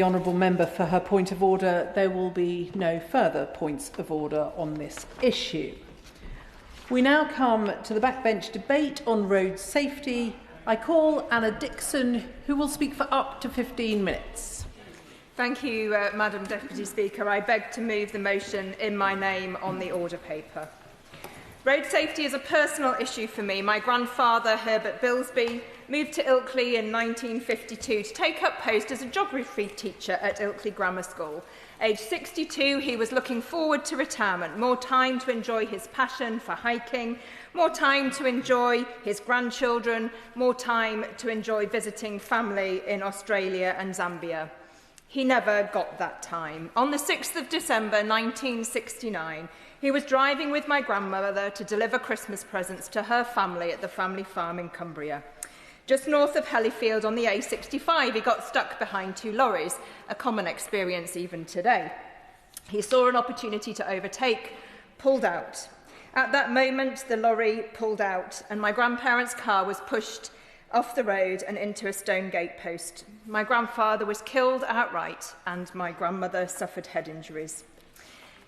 The honourable member for her point of order. There will be no further points of order on this issue. We now come to the backbench debate on road safety. I call Anna Dixon, who will speak for up to 15 minutes. Thank you, Madam Deputy Speaker. I beg to move the motion in my name on the order paper. Road safety is a personal issue for me. My grandfather, Herbert Bilsby, moved to Ilkley in 1952 to take up post as a geography teacher at Ilkley Grammar School. Aged 62, he was looking forward to retirement, more time to enjoy his passion for hiking, more time to enjoy his grandchildren, more time to enjoy visiting family in Australia and Zambia. He never got that time. On the 6th of December 1969, he was driving with my grandmother to deliver Christmas presents to her family at the family farm in Cumbria. Just north of Hellifield on the A65, he got stuck behind two lorries, a common experience even today. He saw an opportunity to overtake, pulled out. At that moment, the lorry pulled out and my grandparents' car was pushed off the road and into a stone gatepost. My grandfather was killed outright and my grandmother suffered head injuries.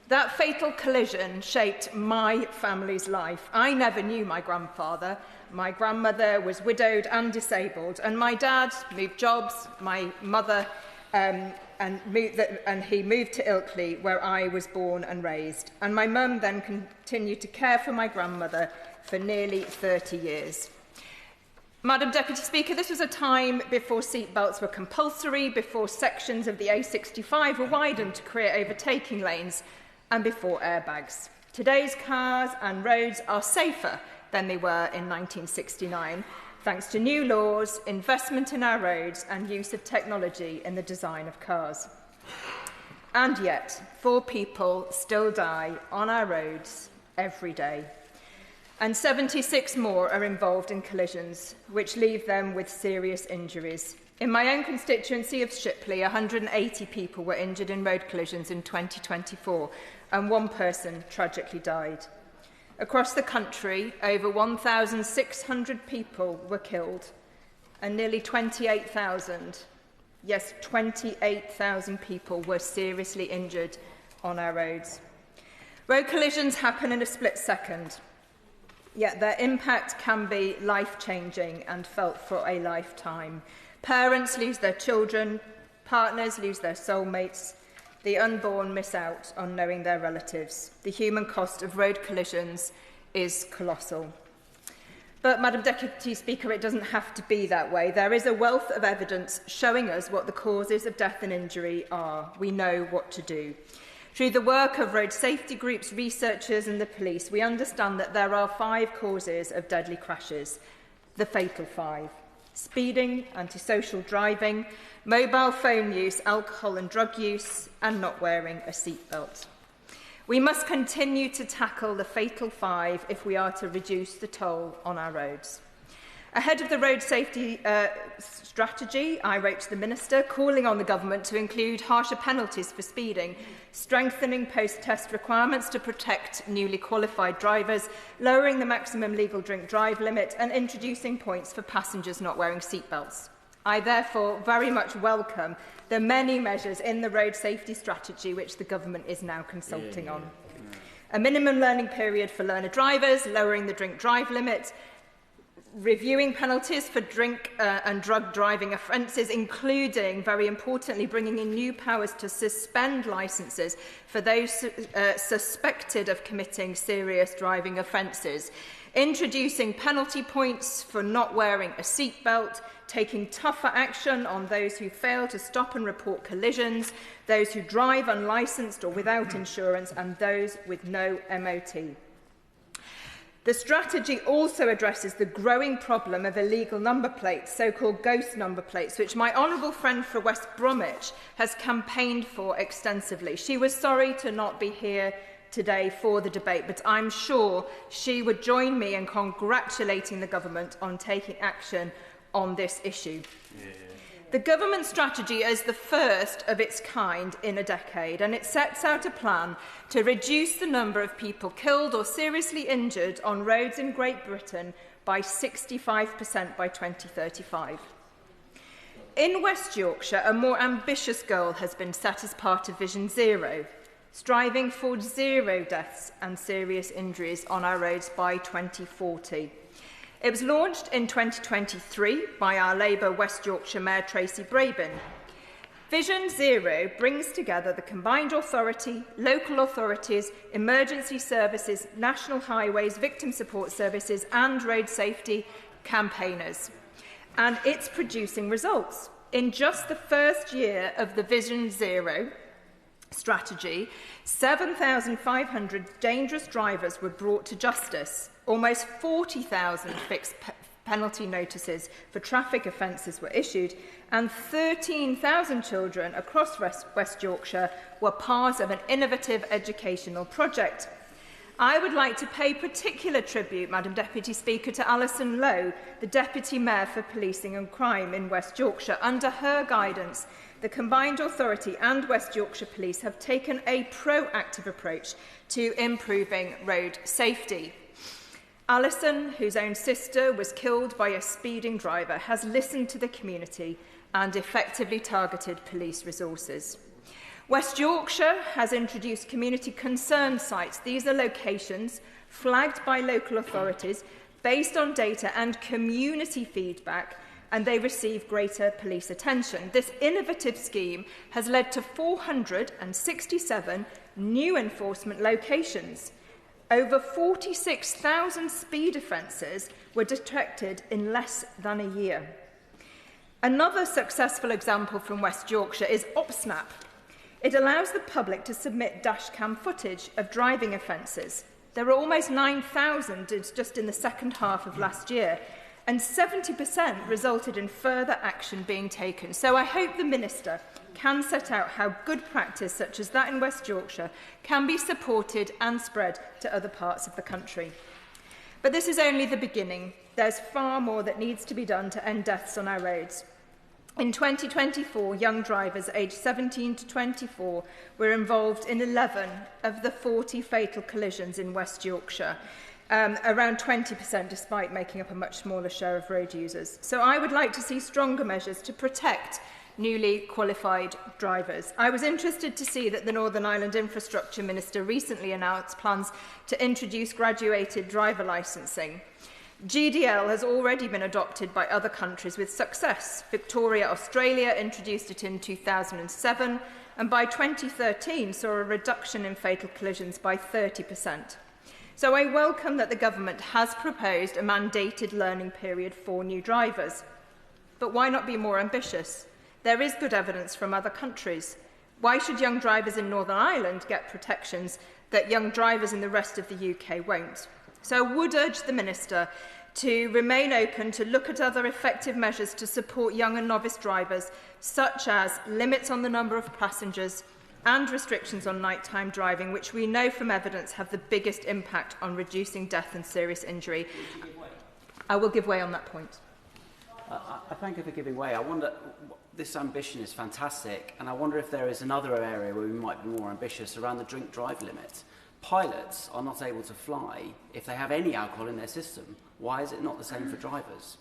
That fatal collision shaped my family's life. I never knew my grandfather. My grandmother was widowed and disabled, and my dad moved jobs, my mother, and he moved to Ilkley, where I was born and raised. And my mum then continued to care for my grandmother for nearly 30 years. Madam Deputy Speaker, this was a time before seatbelts were compulsory, before sections of the A65 were widened to create overtaking lanes, and before airbags. Today's cars and roads are safer than they were in 1969, thanks to new laws, investment in our roads, and use of technology in the design of cars. And yet, 4 people still die on our roads every day. And 76 more are involved in collisions, which leave them with serious injuries. In my own constituency of Shipley, 180 people were injured in road collisions in 2024, and 1 person tragically died. Across the country, over 1,600 people were killed, and nearly 28,000, yes, 28,000 people were seriously injured on our roads. Road collisions happen in a split second. Yet their impact can be life-changing and felt for a lifetime. Parents lose their children, partners lose their soulmates, the unborn miss out on knowing their relatives. The human cost of road collisions is colossal. But, Madam Deputy Speaker, it doesn't have to be that way. There is a wealth of evidence showing us what the causes of death and injury are. We know what to do. Through the work of road safety groups, researchers and the police, we understand that there are 5 causes of deadly crashes, the fatal 5. Speeding, antisocial driving, mobile phone use, alcohol and drug use, and not wearing a seatbelt. We must continue to tackle the fatal 5 if we are to reduce the toll on our roads. Ahead of the road safety strategy, I wrote to the Minister calling on the Government to include harsher penalties for speeding, strengthening post-test requirements to protect newly qualified drivers, lowering the maximum legal drink drive limit and introducing points for passengers not wearing seatbelts. I therefore very much welcome the many measures in the road safety strategy which the Government is now consulting on. A minimum learning period for learner drivers, lowering the drink drive limit, reviewing penalties for drink and drug driving offences, including, very importantly, bringing in new powers to suspend licences for those suspected of committing serious driving offences, introducing penalty points for not wearing a seatbelt, taking tougher action on those who fail to stop and report collisions, those who drive unlicensed or without insurance, and those with no MOT. The strategy also addresses the growing problem of illegal number plates, so-called ghost number plates, which my honourable friend for West Bromwich has campaigned for extensively. She was sorry to not be here today for the debate, but I'm sure she would join me in congratulating the Government on taking action on this issue. The Government strategy is the first of its kind in a decade, and it sets out a plan to reduce the number of people killed or seriously injured on roads in Great Britain by 65% by 2035. In West Yorkshire, a more ambitious goal has been set as part of Vision Zero, striving for 0 deaths and serious injuries on our roads by 2040. It was launched in 2023 by our Labour West Yorkshire Mayor Tracy Brabin. Vision Zero brings together the combined authority, local authorities, emergency services, national highways, victim support services and road safety campaigners. And it's producing results. In just the first year of the Vision Zero strategy, 7,500 dangerous drivers were brought to justice. Almost 40,000 fixed penalty notices for traffic offences were issued, and 13,000 children across West Yorkshire were part of an innovative educational project. I would like to pay particular tribute, Madam Deputy Speaker, to Alison Lowe, the Deputy Mayor for Policing and Crime in West Yorkshire. Under her guidance, the Combined Authority and West Yorkshire Police have taken a proactive approach to improving road safety. Alison, whose own sister was killed by a speeding driver, has listened to the community and effectively targeted police resources. West Yorkshire has introduced community concern sites. These are locations flagged by local authorities based on data and community feedback, and they receive greater police attention. This innovative scheme has led to 467 new enforcement locations. Over 46,000 speed offences were detected in less than a year. Another successful example from West Yorkshire is OpSnap. It allows the public to submit dashcam footage of driving offences. There were almost 9,000 just in the second half of last year, and 70% resulted in further action being taken. So I hope the Minister can set out how good practice such as that in West Yorkshire can be supported and spread to other parts of the country. But this is only the beginning. There's far more that needs to be done to end deaths on our roads. In 2024, young drivers aged 17 to 24 were involved in 11 of the 40 fatal collisions in West Yorkshire, around 20% despite making up a much smaller share of road users. So I would like to see stronger measures to protect newly qualified drivers. I was interested to see that the Northern Ireland Infrastructure Minister recently announced plans to introduce graduated driver licensing. GDL has already been adopted by other countries with success. Victoria, Australia introduced it in 2007, and by 2013 saw a reduction in fatal collisions by 30%. So I welcome that the government has proposed a mandated learning period for new drivers. But why not be more ambitious? There is good evidence from other countries. Why should young drivers in Northern Ireland get protections that young drivers in the rest of the UK won't? So I would urge the Minister to remain open to look at other effective measures to support young and novice drivers, such as limits on the number of passengers and restrictions on nighttime driving, which we know from evidence have the biggest impact on reducing death and serious injury. I will give way on that point. I thank you for giving way. I wonder, this ambition is fantastic, and I wonder if there is another area where we might be more ambitious around the drink drive limit. Pilots are not able to fly if they have any alcohol in their system. Why is it not the same for drivers?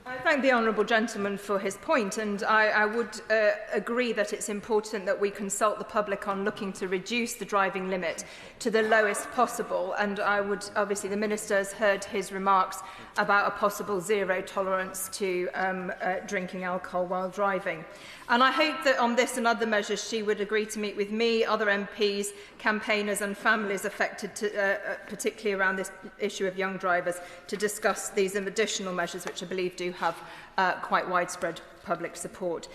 I thank the honourable gentleman for his point, and I would agree that it's important that we consult the public on looking to reduce the driving limit to the lowest possible, and I would, obviously the Minister has heard his remarks about a possible zero tolerance to drinking alcohol while driving. And I hope that on this and other measures she would agree to meet with me, other MPs, campaigners and families affected, particularly around this issue of young drivers, to discuss these additional measures which I believe do have quite widespread public support.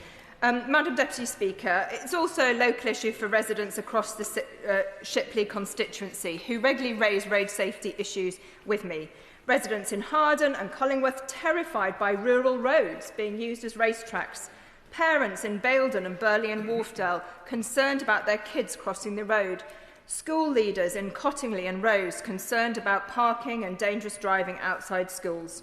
Madam Deputy Speaker, it's also a local issue for residents across the Shipley constituency who regularly raise road safety issues with me. Residents in Harden and Collingwood terrified by rural roads being used as racetracks. Parents in Bedfordshire and Burley and Wharfdale concerned about their kids crossing the road. School leaders in Cottingley and Rose concerned about parking and dangerous driving outside schools.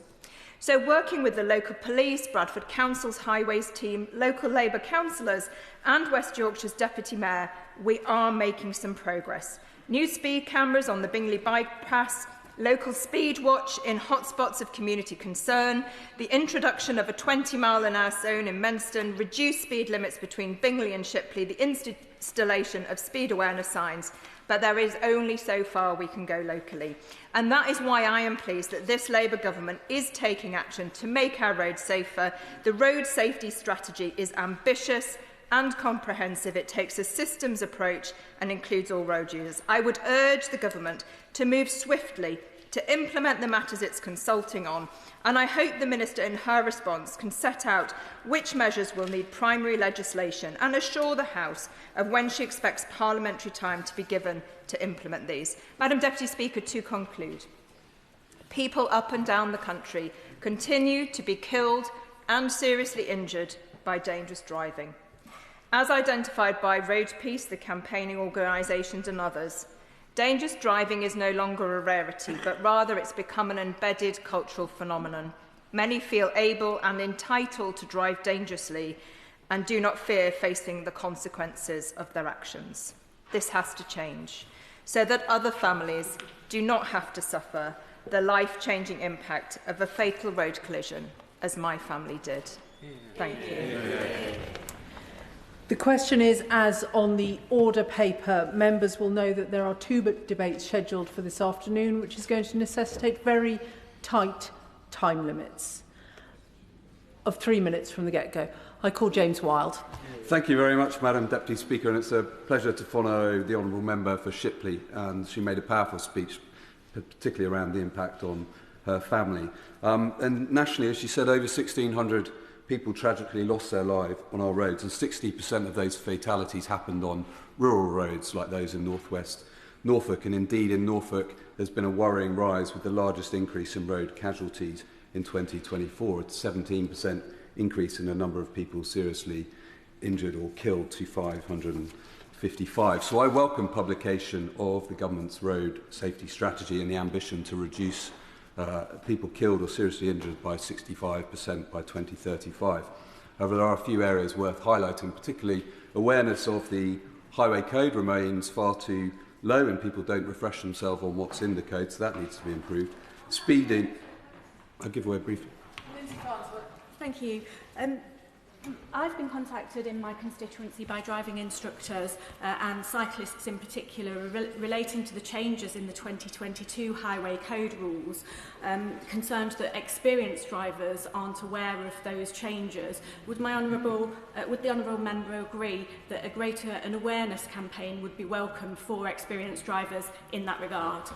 So working with the local police, Bradford Council's highways team, local Labour councillors and West Yorkshire's Deputy Mayor, we are making some progress. New speed cameras on the Bingley bypass, local speed watch in hotspots of community concern, the introduction of a 20-mile-an-hour zone in Menston, reduced speed limits between Bingley and Shipley, the installation of speed awareness signs. But there is only so far we can go locally. And that is why I am pleased that this Labour government is taking action to make our roads safer. The road safety strategy is ambitious and comprehensive. It takes a systems approach and includes all road users. I would urge the government to move swiftly to implement the matters it's consulting on, and I hope the Minister in her response can set out which measures will need primary legislation and assure the House of when she expects parliamentary time to be given to implement these. Madam Deputy Speaker, to conclude, people up and down the country continue to be killed and seriously injured by dangerous driving. As identified by Road Peace, the campaigning organisations and others, dangerous driving is no longer a rarity, but rather it's become an embedded cultural phenomenon. Many feel able and entitled to drive dangerously and do not fear facing the consequences of their actions. This has to change so that other families do not have to suffer the life-changing impact of a fatal road collision, as my family did. Thank you. The question is, as on the order paper, members will know that there are two debates scheduled for this afternoon, which is going to necessitate very tight time limits of 3 minutes from the get-go. I call James Wilde. Thank you very much, Madam Deputy Speaker, and it's a pleasure to follow the Honourable Member for Shipley, and she made a powerful speech, particularly around the impact on her family. And nationally, as she said, over 1,600 people tragically lost their life on our roads, and 60% of those fatalities happened on rural roads like those in northwest Norfolk. And indeed, in Norfolk, there's been a worrying rise with the largest increase in road casualties in 2024, a 17% increase in the number of people seriously injured or killed to 555. So I welcome publication of the government's road safety strategy and the ambition to reduce people killed or seriously injured by 65% by 2035. However, there are a few areas worth highlighting, particularly awareness of the highway code remains far too low and people don't refresh themselves on what's in the code, so that needs to be improved. Speeding, I'll give away briefly. Thank you. I've been contacted in my constituency by driving instructors and cyclists in particular relating to the changes in the 2022 highway code rules, concerned that experienced drivers aren't aware of those changes. Would the Honourable Member agree that a greater an awareness campaign would be welcome for experienced drivers in that regard?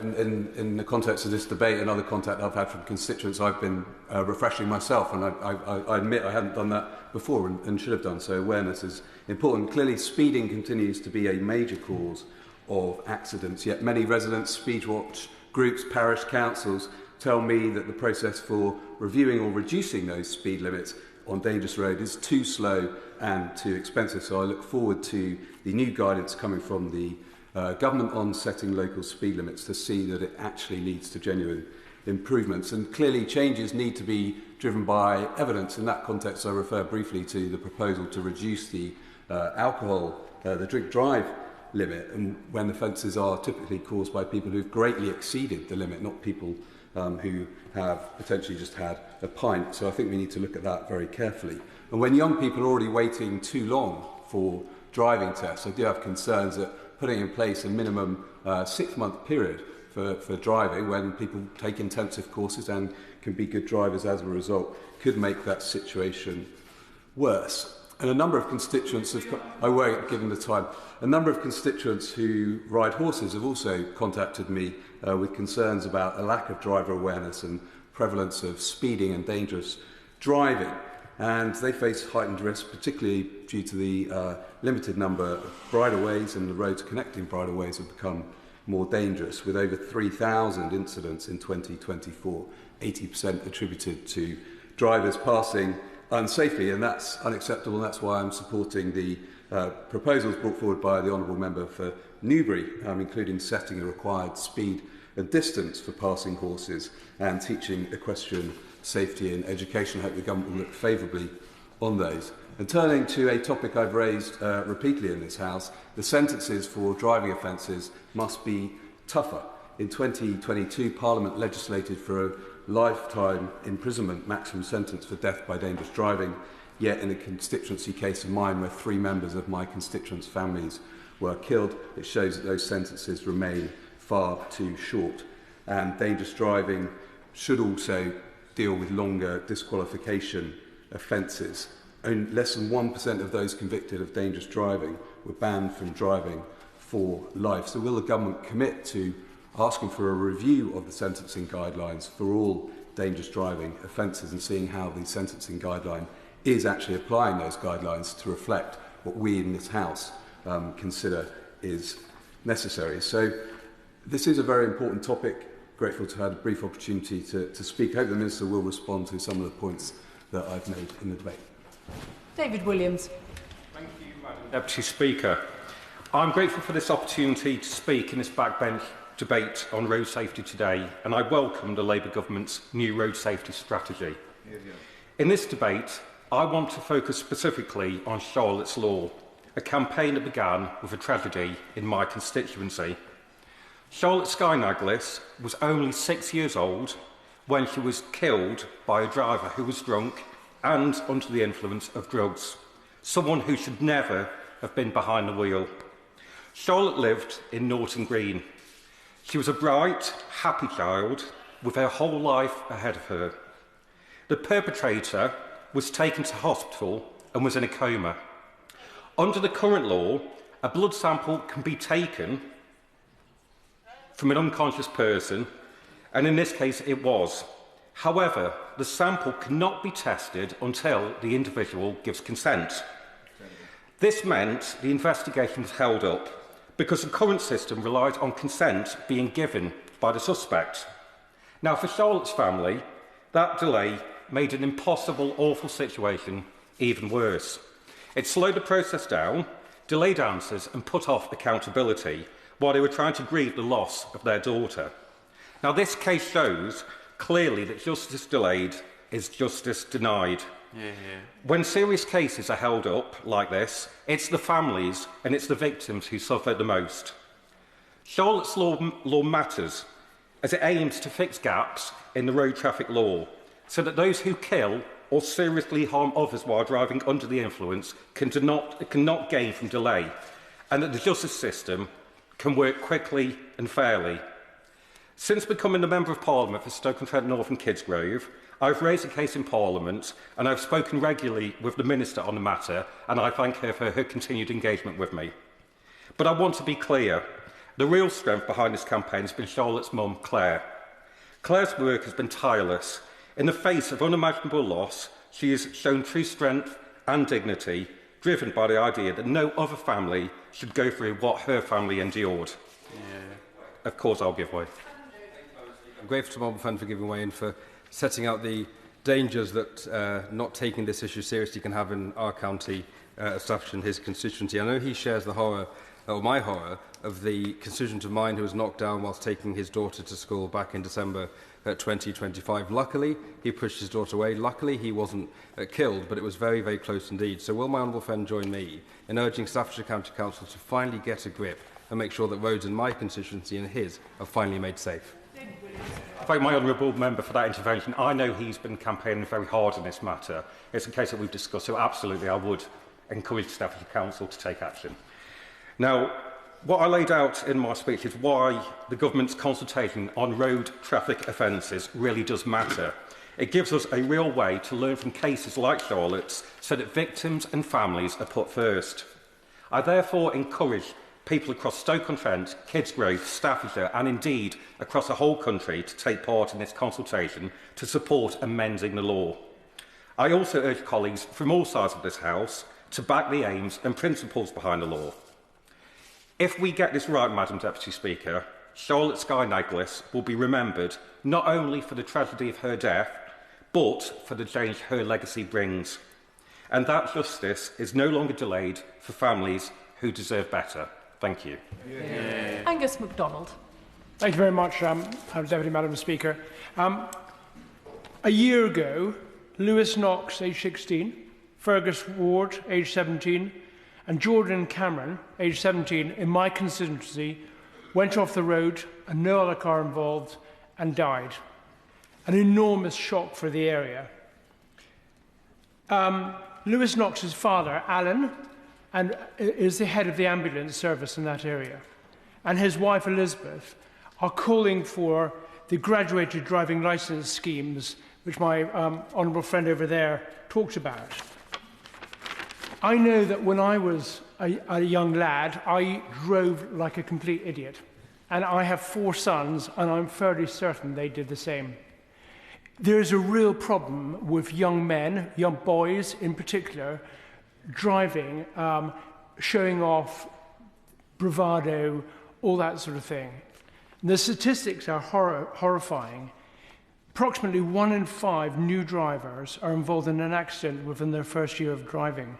In the context of this debate and other contact I've had from constituents, I've been refreshing myself, and I admit I hadn't done that before and should have done so. Awareness is important. Clearly, speeding continues to be a major cause of accidents, yet many residents, speed watch groups, parish councils tell me that the process for reviewing or reducing those speed limits on dangerous road is too slow and too expensive. So I look forward to the new guidance coming from the government on setting local speed limits to see that it actually leads to genuine improvements. And clearly changes need to be driven by evidence. In that context, I refer briefly to the proposal to reduce the the drink drive limit, and when offences are typically caused by people who've greatly exceeded the limit, not people who have potentially just had a pint. So I think we need to look at that very carefully. And when young people are already waiting too long for driving tests, I do have concerns that putting in place a minimum 6-month period for driving when people take intensive courses and can be good drivers as a result could make that situation worse. And a number of constituents have, I won't give them the time, a number of constituents who ride horses have also contacted me with concerns about a lack of driver awareness and prevalence of speeding and dangerous driving. And they face heightened risk, particularly due to the limited number of bridleways, and the roads connecting bridleways have become more dangerous, with over 3,000 incidents in 2024, 80% attributed to drivers passing unsafely, and that's unacceptable, and that's why I'm supporting the proposals brought forward by the Honourable Member for Newbury, including setting a required speed and distance for passing horses and teaching equestrian safety and education. I hope the government will look favourably on those. And turning to a topic I've raised repeatedly in this House, the sentences for driving offences must be tougher. In 2022, Parliament legislated for a lifetime imprisonment maximum sentence for death by dangerous driving, yet in a constituency case of mine where 3 members of my constituents' families were killed, it shows that those sentences remain far too short. And dangerous driving should also deal with longer disqualification offences. Only less than 1% of those convicted of dangerous driving were banned from driving for life. So will the government commit to asking for a review of the sentencing guidelines for all dangerous driving offences and seeing how the sentencing guideline is actually applying those guidelines to reflect what we in this House consider is necessary? So this is a very important topic. Grateful to have had a brief opportunity to speak. I hope the Minister will respond to some of the points that I've made in the debate. David Williams. Thank you, Madam Deputy Speaker. I'm grateful for this opportunity to speak in this backbench debate on road safety today, and I welcome the Labour Government's new road safety strategy. In this debate, I want to focus specifically on Charlotte's Law, a campaign that began with a tragedy in my constituency. Charlotte Skye was only 6 years old when she was killed by a driver who was drunk and under the influence of drugs, someone who should never have been behind the wheel. Charlotte lived in Norton Green. She was a bright, happy child with her whole life ahead of her. The perpetrator was taken to hospital and was in a coma. Under the current law, a blood sample can be taken from an unconscious person, and in this case it was. However, the sample cannot be tested until the individual gives consent. This meant the investigation was held up because the current system relies on consent being given by the suspect. Now, for Charlotte's family, that delay made an impossible, awful situation even worse. It slowed the process down, delayed answers and put off accountability while they were trying to grieve the loss of their daughter. Now, this case shows clearly that justice delayed is justice denied. When serious cases are held up like this, it's the families and it's the victims who suffer the most. Charlotte's law matters as it aims to fix gaps in the road traffic law so that those who kill or seriously harm others while driving under the influence cannot gain from delay, and that the justice system can work quickly and fairly. Since becoming the Member of Parliament for Stoke-on-Trent North and Kidsgrove, I've raised a case in Parliament and I've spoken regularly with the Minister on the matter, and I thank her for her continued engagement with me. But I want to be clear, the real strength behind this campaign has been Charlotte's mum, Claire. Claire's work has been tireless. In the face of unimaginable loss, she has shown true strength and dignity, driven by the idea that no other family should go through what her family endured. Of course, I'll give way. I'm grateful to Mum Fan for giving way and for setting out the dangers that not taking this issue seriously can have in our county, Staffordshire and his constituency. I know he shares the horror, or my horror, of the constituent of mine who was knocked down whilst taking his daughter to school back in December 2025. Luckily, he pushed his daughter away. Luckily, he wasn't killed, but it was very, very close indeed. So will my honourable friend join me in urging Staffordshire County Council to finally get a grip and make sure that roads in my constituency and his are finally made safe? I thank my honourable member for that intervention. I know he's been campaigning very hard on this matter. It's a case that we've discussed, so absolutely I would encourage Staffordshire Council to take action. Now, what I laid out in my speech is why the government's consultation on road traffic offences really does matter. It gives us a real way to learn from cases like Charlotte's so that victims and families are put first. I therefore encourage people across Stoke-on-Trent, Kidsgrove, Staffordshire and indeed across the whole country to take part in this consultation to support amending the law. I also urge colleagues from all sides of this House to back the aims and principles behind the law. If we get this right, Madam Deputy Speaker, Charlotte Skye will be remembered not only for the tragedy of her death, but for the change her legacy brings. And that justice is no longer delayed for families who deserve better. Thank you. Angus MacDonald. Thank you very much, Deputy Madam Speaker. A year ago, Lewis Knox, aged 16, Fergus Ward, aged 17, and Jordan Cameron, aged 17, in my constituency, went off the road and no other car involved and died. An enormous shock for the area. Lewis Knox's father, Alan, is the head of the ambulance service in that area, and his wife, Elizabeth, are calling for the graduated driving licence schemes, which my honourable friend over there talked about. I know that when I was a young lad, I drove like a complete idiot, and I have 4 sons, and I'm fairly certain they did the same. There is a real problem with young men, young boys in particular, driving, showing off, bravado, all that sort of thing. And the statistics are horrifying. Approximately 1 in 5 new drivers are involved in an accident within their first year of driving.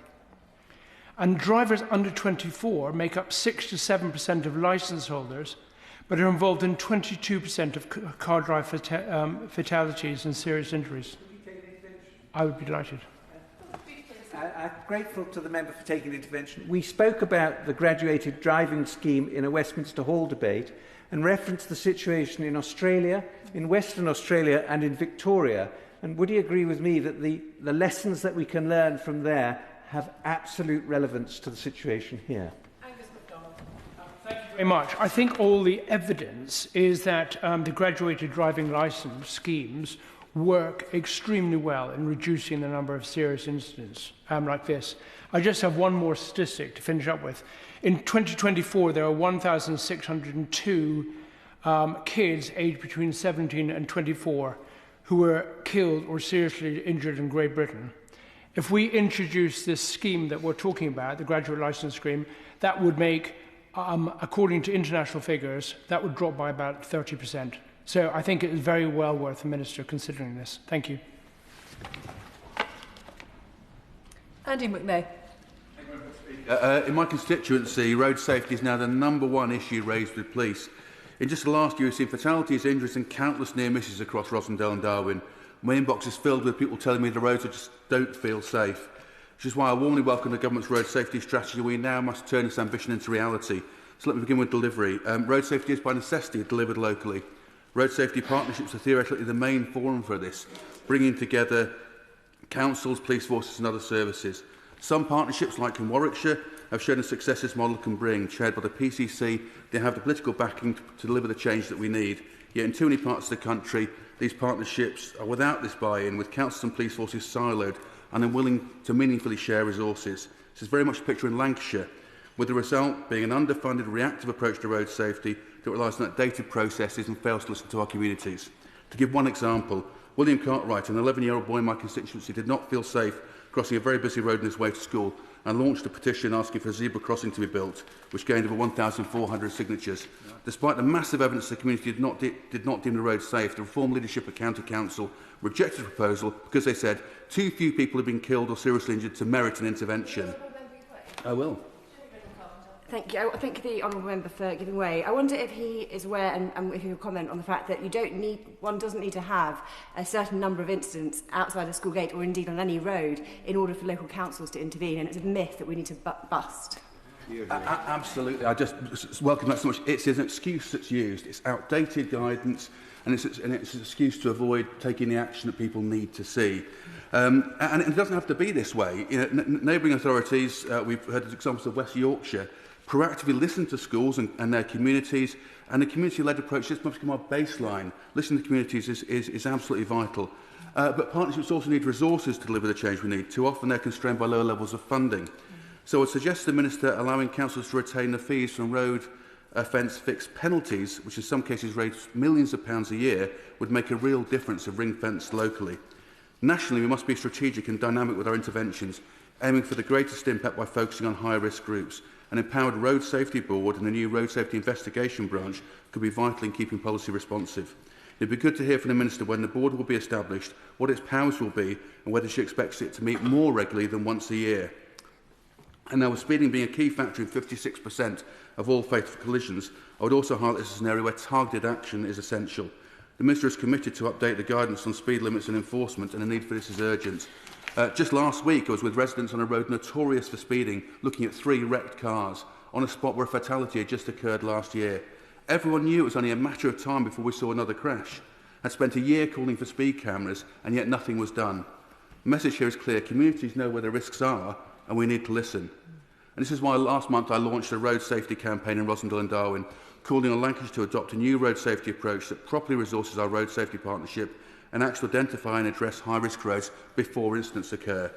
And drivers under 24 make up 6 to 7% of licence holders, but are involved in 22% of car drive fatalities and serious injuries. I would be delighted. I'm grateful to the member for taking the intervention. We spoke about the graduated driving scheme in a Westminster Hall debate and referenced the situation in Australia, in Western Australia and in Victoria. And would he agree with me that the lessons that we can learn from there have absolute relevance to the situation here? Angus MacDonald. Thank you very much. I think all the evidence is that the graduated driving licence schemes work extremely well in reducing the number of serious incidents like this. I just have one more statistic to finish up with. In 2024, there are 1,602 kids aged between 17 and 24 who were killed or seriously injured in Great Britain. If we introduce this scheme that we're talking about, the graduate licence scheme, that would make, according to international figures, that would drop by about 30%. So I think it is very well worth the Minister considering this. Thank you. Andy MacNae. In my constituency, road safety is now the #1 issue raised with police. In just the last year, we've seen fatalities, injuries and countless near misses across Rossendale and Darwen. My inbox is filled with people telling me the roads just don't feel safe. Which is why I warmly welcome the government's road safety strategy. We now must turn this ambition into reality. So let me begin with delivery. Road safety is by necessity delivered locally. Road safety partnerships are theoretically the main forum for this, bringing together councils, police forces and other services. Some partnerships, like in Warwickshire, have shown a success this model can bring. Chaired by the PCC, they have the political backing to deliver the change that we need. Yet in too many parts of the country, these partnerships are without this buy-in, with councils and police forces siloed and unwilling to meaningfully share resources. This is very much a picture in Lancashire, with the result being an underfunded, reactive approach to road safety that relies on outdated processes and fails to listen to our communities. To give one example, William Cartwright, an 11-year-old boy in my constituency, did not feel safe crossing a very busy road on his way to school and launched a petition asking for a zebra crossing to be built, which gained over 1,400 signatures. Despite the massive evidence the community did not deem the road safe, the Reform leadership of County Council rejected the proposal because they said too few people have been killed or seriously injured to merit an intervention. I will. Thank you. I thank the honourable member for giving way. I wonder if he is aware, and if he would comment on the fact that one doesn't need to have a certain number of incidents outside a school gate or indeed on any road in order for local councils to intervene, and it's a myth that we need to bust. Absolutely. I just welcome that so much. It's an excuse that's used. It's outdated guidance, and it's an excuse to avoid taking the action that people need to see. And it doesn't have to be this way. You know, neighbouring authorities, we've heard examples of West Yorkshire, proactively listen to schools and their communities, and the community-led approach just must become our baseline. Listening to communities is absolutely vital. But partnerships also need resources to deliver the change we need. Too often they're constrained by lower levels of funding. So I would suggest to the Minister allowing councils to retain the fees from road offence fixed penalties, which in some cases raise millions of pounds a year, would make a real difference if ring-fenced locally. Nationally, we must be strategic and dynamic with our interventions, aiming for the greatest impact by focusing on high-risk groups. An empowered road safety board and a new road safety investigation branch could be vital in keeping policy responsive. It would be good to hear from the Minister when the board will be established, what its powers will be, and whether she expects it to meet more regularly than once a year. And now, with speeding being a key factor in 56% of all fatal collisions, I would also highlight this as an area where targeted action is essential. The Minister is committed to update the guidance on speed limits and enforcement, and the need for this is urgent. Just last week, I was with residents on a road notorious for speeding, looking at 3 wrecked cars on a spot where a fatality had just occurred last year. Everyone knew it was only a matter of time before we saw another crash. Had spent a year calling for speed cameras, and yet nothing was done. The message here is clear. Communities know where the risks are, and we need to listen. And this is why last month I launched a road safety campaign in Rossendale and Darwen, calling on Lancashire to adopt a new road safety approach that properly resources our road safety partnership and acts to identify and address high-risk roads before incidents occur.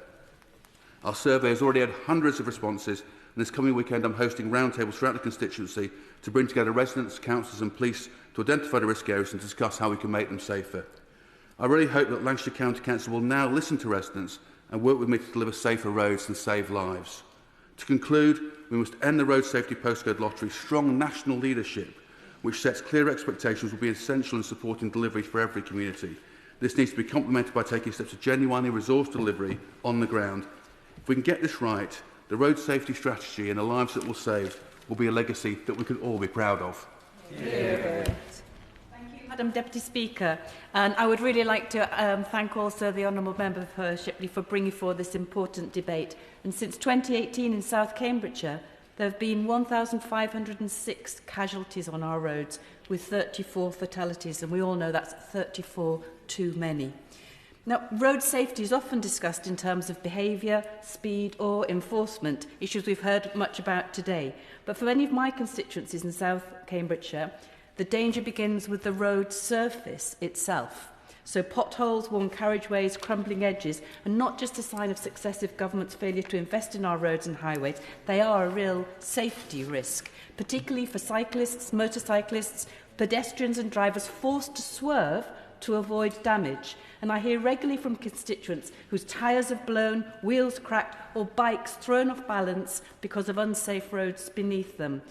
Our survey has already had hundreds of responses, and this coming weekend I'm hosting roundtables throughout the constituency to bring together residents, councillors and police to identify the risk areas and discuss how we can make them safer. I really hope that Lancashire County Council will now listen to residents and work with me to deliver safer roads and save lives. To conclude, we must end the road safety postcode lottery. Strong national leadership, which sets clear expectations, will be essential in supporting delivery for every community. This needs to be complemented by taking steps to genuinely resource delivery on the ground. If we can get this right, the road safety strategy and the lives that will save will be a legacy that we can all be proud of. Yeah. Thank you, Madam Deputy Speaker. And I would really like to thank also the Honourable Member for Shipley for bringing forward this important debate. And since 2018 in South Cambridgeshire, there have been 1,506 casualties on our roads, with 34 fatalities, and we all know that's 34 too many. Now, road safety is often discussed in terms of behaviour, speed or enforcement, issues we've heard much about today. But for many of my constituencies in South Cambridgeshire, the danger begins with the road surface itself. So potholes, worn carriageways, crumbling edges are not just a sign of successive governments' failure to invest in our roads and highways, they are a real safety risk, particularly for cyclists, motorcyclists, pedestrians and drivers forced to swerve to avoid damage. And I hear regularly from constituents whose tyres have blown, wheels cracked or bikes thrown off balance because of unsafe roads beneath them.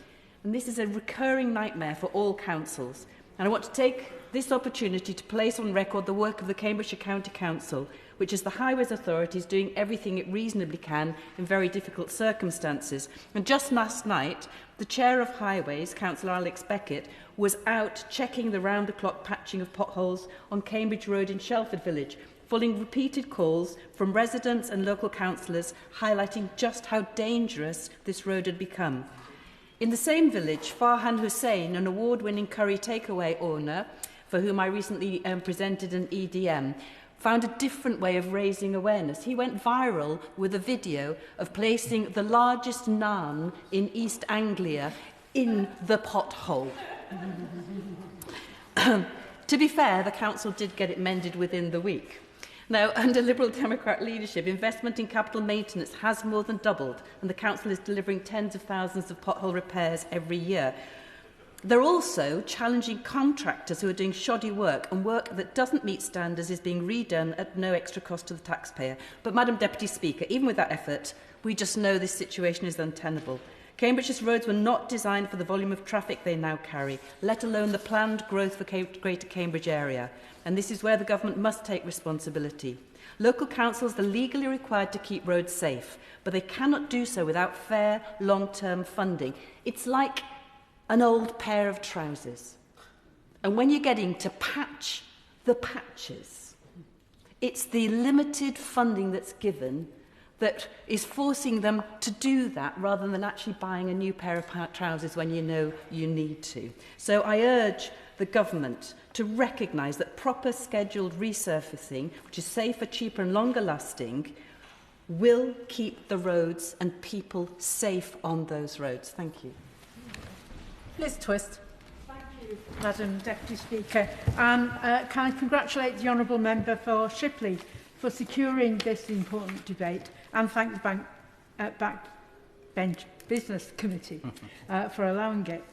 And this is a recurring nightmare for all councils. And I want to take this opportunity to place on record the work of the Cambridgeshire County Council, which is the Highways Authority, is doing everything it reasonably can in very difficult circumstances. And just last night, the Chair of Highways, Councillor Alex Beckett, was out checking the round-the-clock patching of potholes on Cambridge Road in Shelford Village, following repeated calls from residents and local councillors highlighting just how dangerous this road had become. In the same village, Farhan Hussain, an award-winning curry takeaway owner, for whom I recently presented an EDM, found a different way of raising awareness. He went viral with a video of placing the largest naan in East Anglia in the pothole. To be fair, the council did get it mended within the week. Now, under Liberal Democrat leadership, investment in capital maintenance has more than doubled, and the council is delivering tens of thousands of pothole repairs every year. They're also challenging contractors who are doing shoddy work, and work that doesn't meet standards is being redone at no extra cost to the taxpayer. But, Madam Deputy Speaker, even with that effort, we just know this situation is untenable. Cambridgeshire's roads were not designed for the volume of traffic they now carry, let alone the planned growth for Greater Cambridge area. And this is where the government must take responsibility. Local councils are legally required to keep roads safe, but they cannot do so without fair, long-term funding. It's like an old pair of trousers. And when you're getting to patch the patches, it's the limited funding that's given that is forcing them to do that rather than actually buying a new pair of trousers when you know you need to. So I urge the government to recognise that proper scheduled resurfacing, which is safer, cheaper and longer lasting, will keep the roads and people safe on those roads. Thank you. Liz Twist. Thank you, Madam Deputy Speaker. And can I congratulate the Honourable Member for Shipley for securing this important debate, and thank the Backbench Business Committee for allowing it.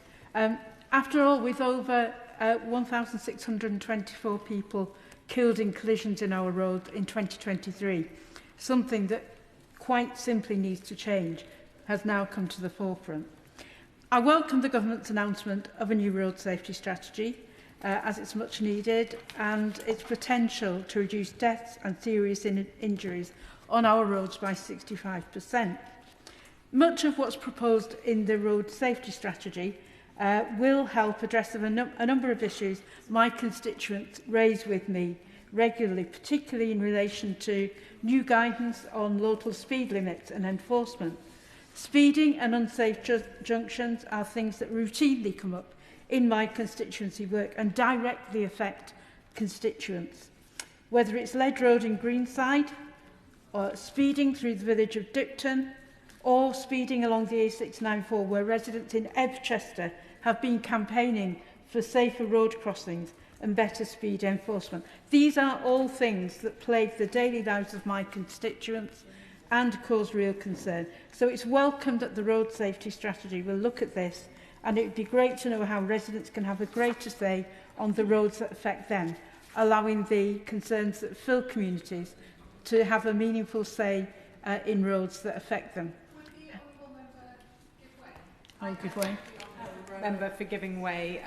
After all, with over 1,624 people killed in collisions in our road in 2023, something that quite simply needs to change has now come to the forefront. I welcome the government's announcement of a new road safety strategy, as it's much needed, and its potential to reduce deaths and serious injuries on our roads by 65%. Much of what's proposed in the road safety strategy will help address a number of issues my constituents raise with me regularly, particularly in relation to new guidance on local speed limits and enforcement. Speeding and unsafe junctions are things that routinely come up in my constituency work and directly affect constituents. Whether it's Lead Road in Greenside, or speeding through the village of Dixon, or speeding along the A694 where residents in Ebchester have been campaigning for safer road crossings and better speed enforcement. These are all things that plague the daily lives of my constituents and cause real concern. So it's welcome that the road safety strategy will look at this, and it would be great to know how residents can have a greater say on the roads that affect them, allowing the concerns that fill communities to have a meaningful say in roads that affect them. I'll give way. Member for giving way.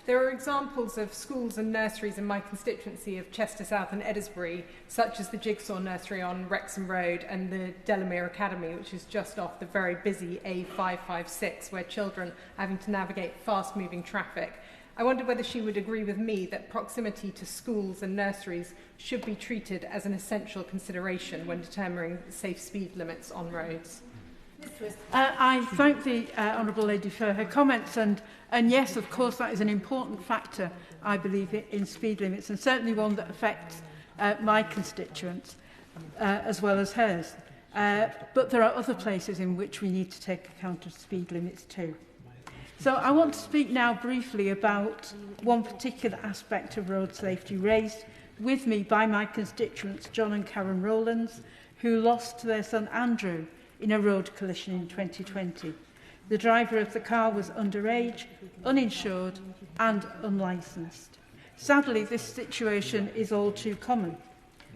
There are examples of schools and nurseries in my constituency of Chester South and Edisbury, such as the Jigsaw Nursery on Wrexham Road and the Delamere Academy, which is just off the very busy A556, where children are having to navigate fast-moving traffic. I wondered whether she would agree with me that proximity to schools and nurseries should be treated as an essential consideration when determining safe speed limits on roads. I thank the Honourable Lady for her comments, and yes, of course, that is an important factor, I believe, in speed limits, and certainly one that affects my constituents as well as hers. But there are other places in which we need to take account of speed limits too. So I want to speak now briefly about one particular aspect of road safety raised with me by my constituents, John and Karen Rowlands, who lost their son Andrew in a road collision in 2020. The driver of the car was underage, uninsured and unlicensed. Sadly, this situation is all too common.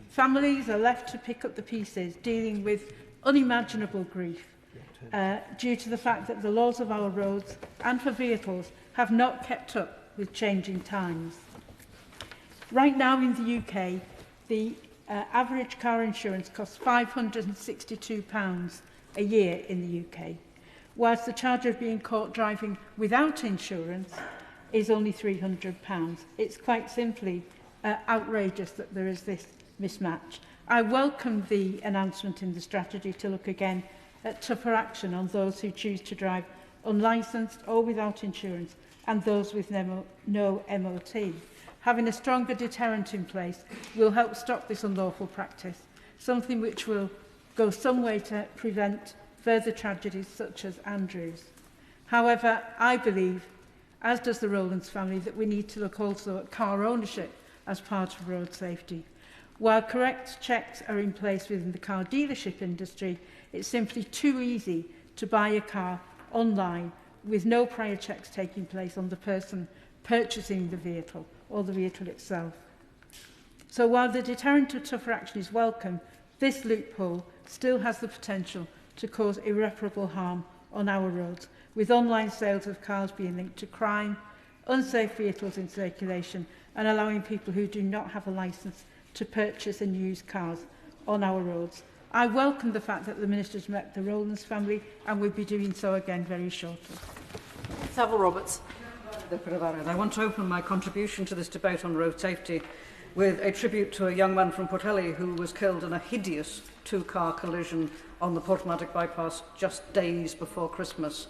Families are left to pick up the pieces, dealing with unimaginable grief due to the fact that the laws of our roads and for vehicles have not kept up with changing times. Right now in the UK, the average car insurance costs £562 a year in the UK, whilst the charge of being caught driving without insurance is only £300. It's quite simply outrageous that there is this mismatch. I welcome the announcement in the strategy to look again at tougher action on those who choose to drive unlicensed or without insurance and those with no MOT. Having a stronger deterrent in place will help stop this unlawful practice, something which will go some way to prevent further tragedies such as Andrew's. However, I believe, as does the Rowlands family, that we need to look also at car ownership as part of road safety. While correct checks are in place within the car dealership industry, it's simply too easy to buy a car online with no prior checks taking place on the person purchasing the vehicle or the vehicle itself. So while the deterrent of tougher action is welcome, this loophole still has the potential to cause irreparable harm on our roads, with online sales of cars being linked to crime, unsafe vehicles in circulation, and allowing people who do not have a licence to purchase and use cars on our roads. I welcome the fact that the Minister's met the Rowlands family and will be doing so again very shortly. Saville Roberts. I want to open my contribution to this debate on road safety with a tribute to a young man from Portelli who was killed in a hideous two-car collision on the Portmatic bypass just days before Christmas.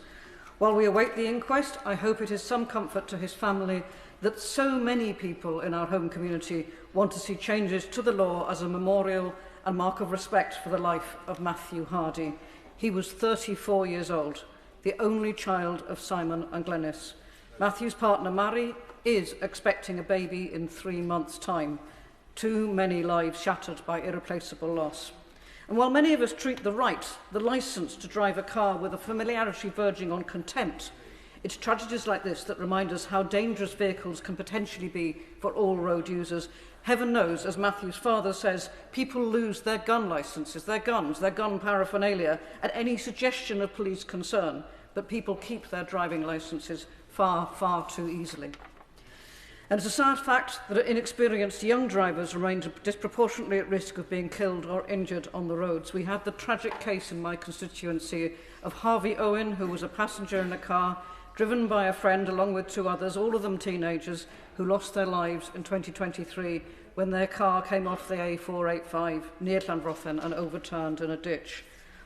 While we await the inquest, I hope it is some comfort to his family that so many people in our home community want to see changes to the law as a memorial and mark of respect for the life of Matthew Hardy. He was 34 years old, the only child of Simon and Glenys. Matthew's partner, Mary, is expecting a baby in 3 months' time. Too many lives shattered by irreplaceable loss. And while many of us treat the right, the licence to drive a car with a familiarity verging on contempt, it's tragedies like this that remind us how dangerous vehicles can potentially be for all road users. Heaven knows, as Matthew's father says, people lose their gun licences, their guns, their gun paraphernalia at any suggestion of police concern, but people keep their driving licences far, far too easily. And it's a sad fact that inexperienced young drivers remain disproportionately at risk of being killed or injured on the roads. We had the tragic case in my constituency of Harvey Owen, who was a passenger in a car driven by a friend along with 2 others, all of them teenagers, who lost their lives in 2023 when their car came off the A485 near Llanrothen and overturned in a ditch.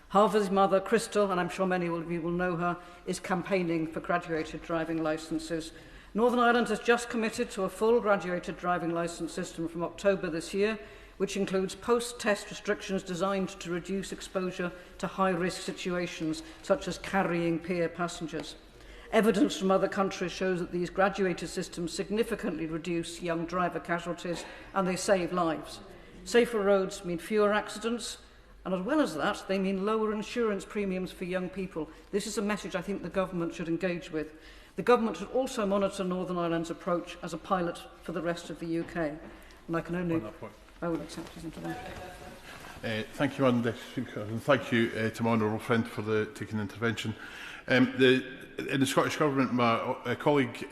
Harvey's mother, Crystal, and I'm sure many of you will know her, is campaigning for graduated driving licences. Northern Ireland has just committed to a full graduated driving licence system from October this year, which includes post-test restrictions designed to reduce exposure to high-risk situations, such as carrying peer passengers. Evidence from other countries shows that these graduated systems significantly reduce young driver casualties and they save lives. Safer roads mean fewer accidents, and as well as that, they mean lower insurance premiums for young people. This is a message I think the government should engage with. The government should also monitor Northern Ireland's approach as a pilot for the rest of the UK. And I can only... I will accept his intervention. Thank you, Madam Deputy Speaker, and thank you to my honourable friend for taking the intervention. In the Scottish Government, my colleague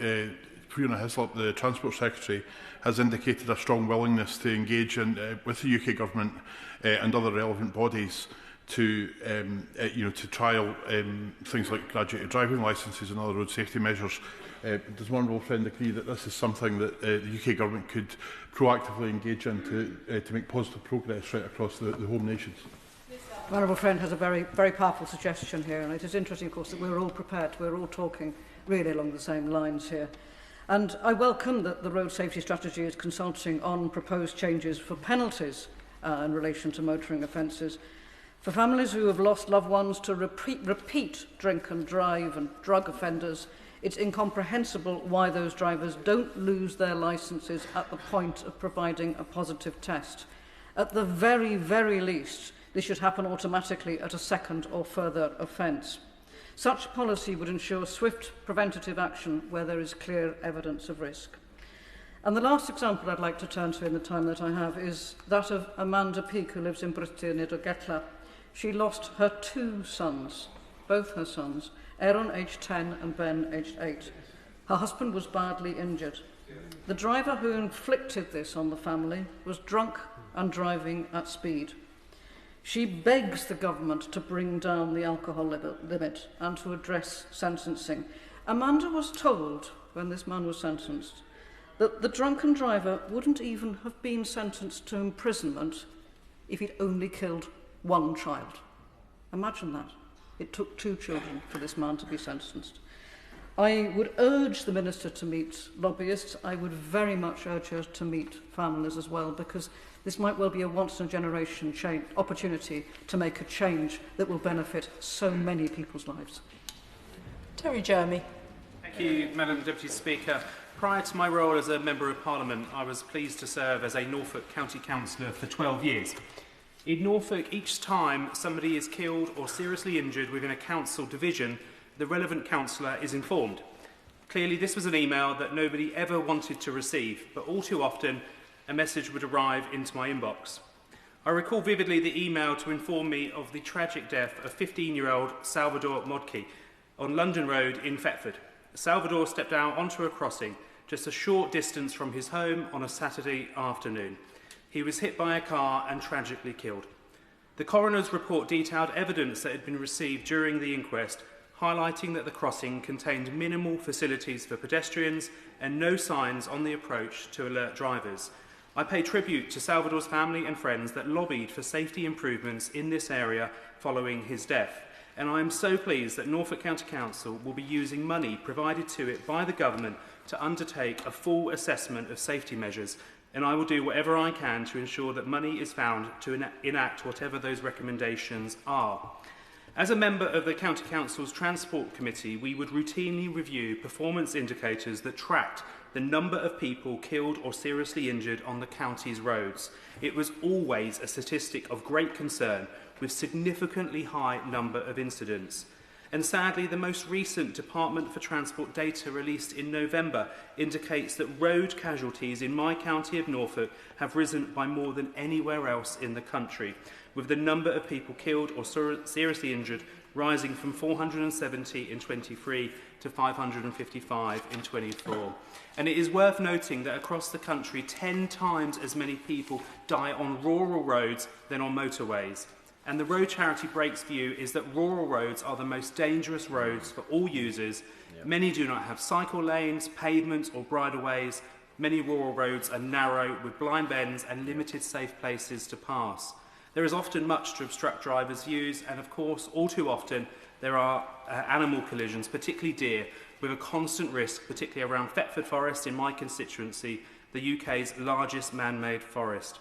Fiona Hislop, the Transport Secretary, has indicated a strong willingness to engage with the UK Government and other relevant bodies to trial things like graduated driving licences and other road safety measures. Does my honourable friend agree that this is something that the UK Government could proactively engage in to make positive progress right across the home nations? My honourable friend has a very, very powerful suggestion here, and it is interesting, of course, that we're all prepared, we're all talking really along the same lines here. And I welcome that the road safety strategy is consulting on proposed changes for penalties in relation to motoring offences. For families who have lost loved ones to repeat drink and drive and drug offenders, it's incomprehensible why those drivers don't lose their licences at the point of providing a positive test. At the very, very least, this should happen automatically at a second or further offence. Such policy would ensure swift preventative action where there is clear evidence of risk. And the last example I'd like to turn to in the time that I have is that of Amanda Peake, who lives in Bristol near Getla. She lost her two sons, both her sons, Aaron, aged 10, and Ben, aged 8. Her husband was badly injured. The driver who inflicted this on the family was drunk and driving at speed. She begs the government to bring down the alcohol limit and to address sentencing. Amanda was told, when this man was sentenced, that the drunken driver wouldn't even have been sentenced to imprisonment if he'd only killed one child. Imagine that. It took 2 children for this man to be sentenced. I would urge the Minister to meet lobbyists. I would very much urge her to meet families as well, because this might well be a once-in-a-generation opportunity to make a change that will benefit so many people's lives. Jermy. Thank you, Madam Deputy Speaker. Prior to my role as a Member of Parliament, I was pleased to serve as a Norfolk County Councillor for 12 years. In Norfolk, each time somebody is killed or seriously injured within a council division, the relevant councillor is informed. Clearly, this was an email that nobody ever wanted to receive, but all too often, a message would arrive into my inbox. I recall vividly the email to inform me of the tragic death of 15-year-old Salvador Modke on London Road in Thetford. Salvador stepped out onto a crossing just a short distance from his home on a Saturday afternoon. He was hit by a car and tragically killed. The coroner's report detailed evidence that had been received during the inquest, highlighting that the crossing contained minimal facilities for pedestrians and no signs on the approach to alert drivers. I pay tribute to Salvador's family and friends that lobbied for safety improvements in this area following his death, and I am so pleased that Norfolk County Council will be using money provided to it by the government to undertake a full assessment of safety measures, and I will do whatever I can to ensure that money is found to enact whatever those recommendations are. As a member of the County Council's Transport Committee, we would routinely review performance indicators that tracked the number of people killed or seriously injured on the county's roads. It was always a statistic of great concern, with significantly high number of incidents. And sadly, the most recent Department for Transport data released in November indicates that road casualties in my county of Norfolk have risen by more than anywhere else in the country, with the number of people killed or seriously injured rising from 470 in 23 to 555 in 24. And it is worth noting that across the country, 10 times as many people die on rural roads than on motorways. And the road charity Break's view is that rural roads are the most dangerous roads for all users. Yep. Many do not have cycle lanes, pavements or bridleways. Many rural roads are narrow with blind bends and limited safe places to pass. There is often much to obstruct drivers' views, and of course, all too often, there are animal collisions, particularly deer, with a constant risk, particularly around Thetford Forest in my constituency, the UK's largest man-made forest.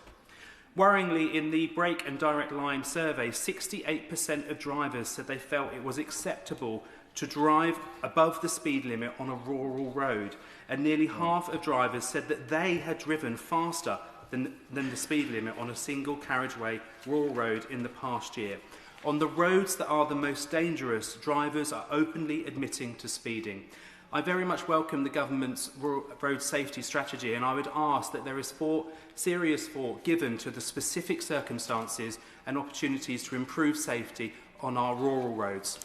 Worryingly, in the Brake and Direct Line survey, 68% of drivers said they felt it was acceptable to drive above the speed limit on a rural road, and nearly half of drivers said that they had driven faster than the speed limit on a single carriageway rural road in the past year. On the roads that are the most dangerous, drivers are openly admitting to speeding. I very much welcome the government's road safety strategy, and I would ask that there is serious thought given to the specific circumstances and opportunities to improve safety on our rural roads.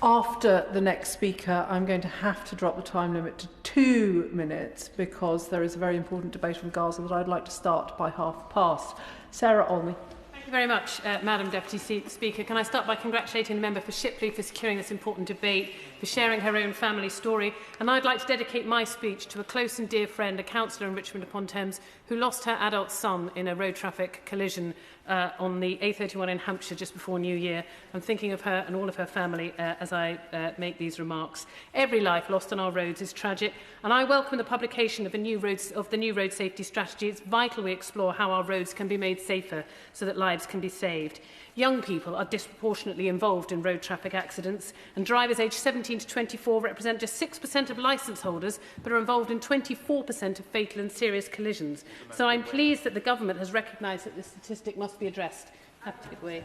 After the next speaker, I'm going to have to drop the time limit to 2 minutes because there is a very important debate on Gaza that I'd like to start by past. Sarah Olney. Thank you very much, Madam Deputy Speaker. Can I start by congratulating the member for Shipley for securing this important debate, for sharing her own family story, and I'd like to dedicate my speech to a close and dear friend, a councillor in Richmond upon Thames, who lost her adult son in a road traffic collision on the A31 in Hampshire just before New Year. I'm thinking of her and all of her family as I make these remarks. Every life lost on our roads is tragic, and I welcome the publication of the new road safety strategy. It's vital we explore how our roads can be made safer so that lives can be saved. Young people are disproportionately involved in road traffic accidents, and drivers aged 17 to 24 represent just 6% of licence holders, but are involved in 24% of fatal and serious collisions. So I'm pleased that the government has recognised that this statistic must be addressed. Happy to give way.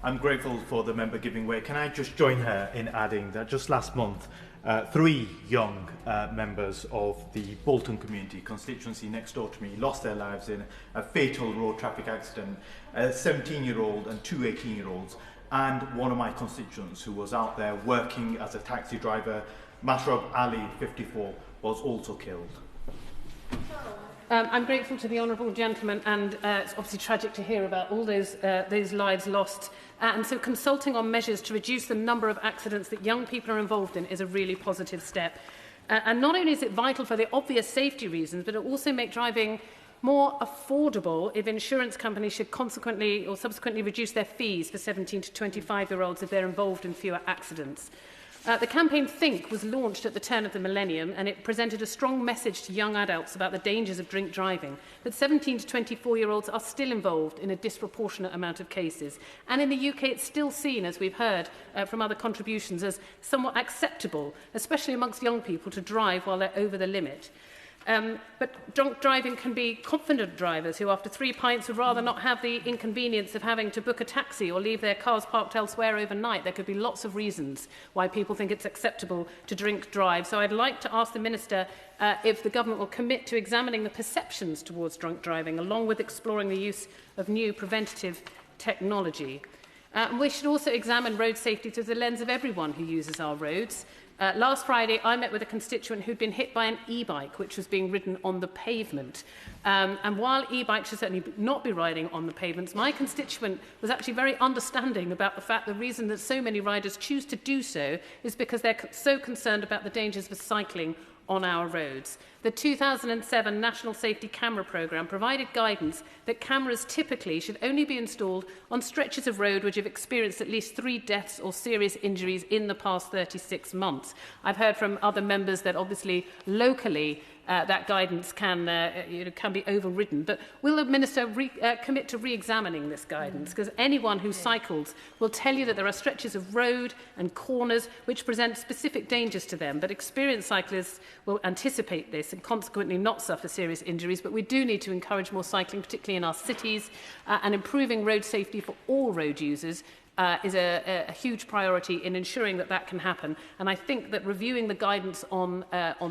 I'm grateful for the member giving way. Can I just join her in adding that just last month, 3 young members of the Bolton community constituency next door to me lost their lives in a fatal road traffic accident. A 17-year-old and 2 18-year-olds, and one of my constituents who was out there working as a taxi driver, Mashrab Ali, 54, was also killed. I'm grateful to the honourable gentleman, and it's obviously tragic to hear about all those lives lost. And so consulting on measures to reduce the number of accidents that young people are involved in is a really positive step. And not only is it vital for the obvious safety reasons, but it will also make driving more affordable if insurance companies should consequently or subsequently reduce their fees for 17 to 25-year-olds if they're involved in fewer accidents. The campaign Think was launched at the turn of the millennium, and it presented a strong message to young adults about the dangers of drink driving. But 17 to 24-year-olds are still involved in a disproportionate amount of cases. And in the UK, it's still seen, as we've heard from other contributions, as somewhat acceptable, especially amongst young people, to drive while they're over the limit. But drunk driving can be confident drivers who, after 3 pints, would rather not have the inconvenience of having to book a taxi or leave their cars parked elsewhere overnight. There could be lots of reasons why people think it's acceptable to drink drive. So I'd like to ask the Minister if the government will commit to examining the perceptions towards drunk driving, along with exploring the use of new preventative technology. We should also examine road safety through the lens of everyone who uses our roads. Last Friday, I met with a constituent who'd been hit by an e-bike, which was being ridden on the pavement. And while e-bikes should certainly not be riding on the pavements, my constituent was actually very understanding about the fact the reason that so many riders choose to do so is because they're so concerned about the dangers of cycling on our roads. The 2007 National Safety Camera Programme provided guidance that cameras typically should only be installed on stretches of road which have experienced at least 3 deaths or serious injuries in the past 36 months. I've heard from other members that obviously locally that guidance can be overridden. But will the Minister commit to re-examining this guidance? Because anyone who cycles will tell you that there are stretches of road and corners which present specific dangers to them. But experienced cyclists will anticipate this and consequently not suffer serious injuries. But we do need to encourage more cycling, particularly in our cities, and improving road safety for all road users is a huge priority in ensuring that that can happen. And I think that reviewing the guidance on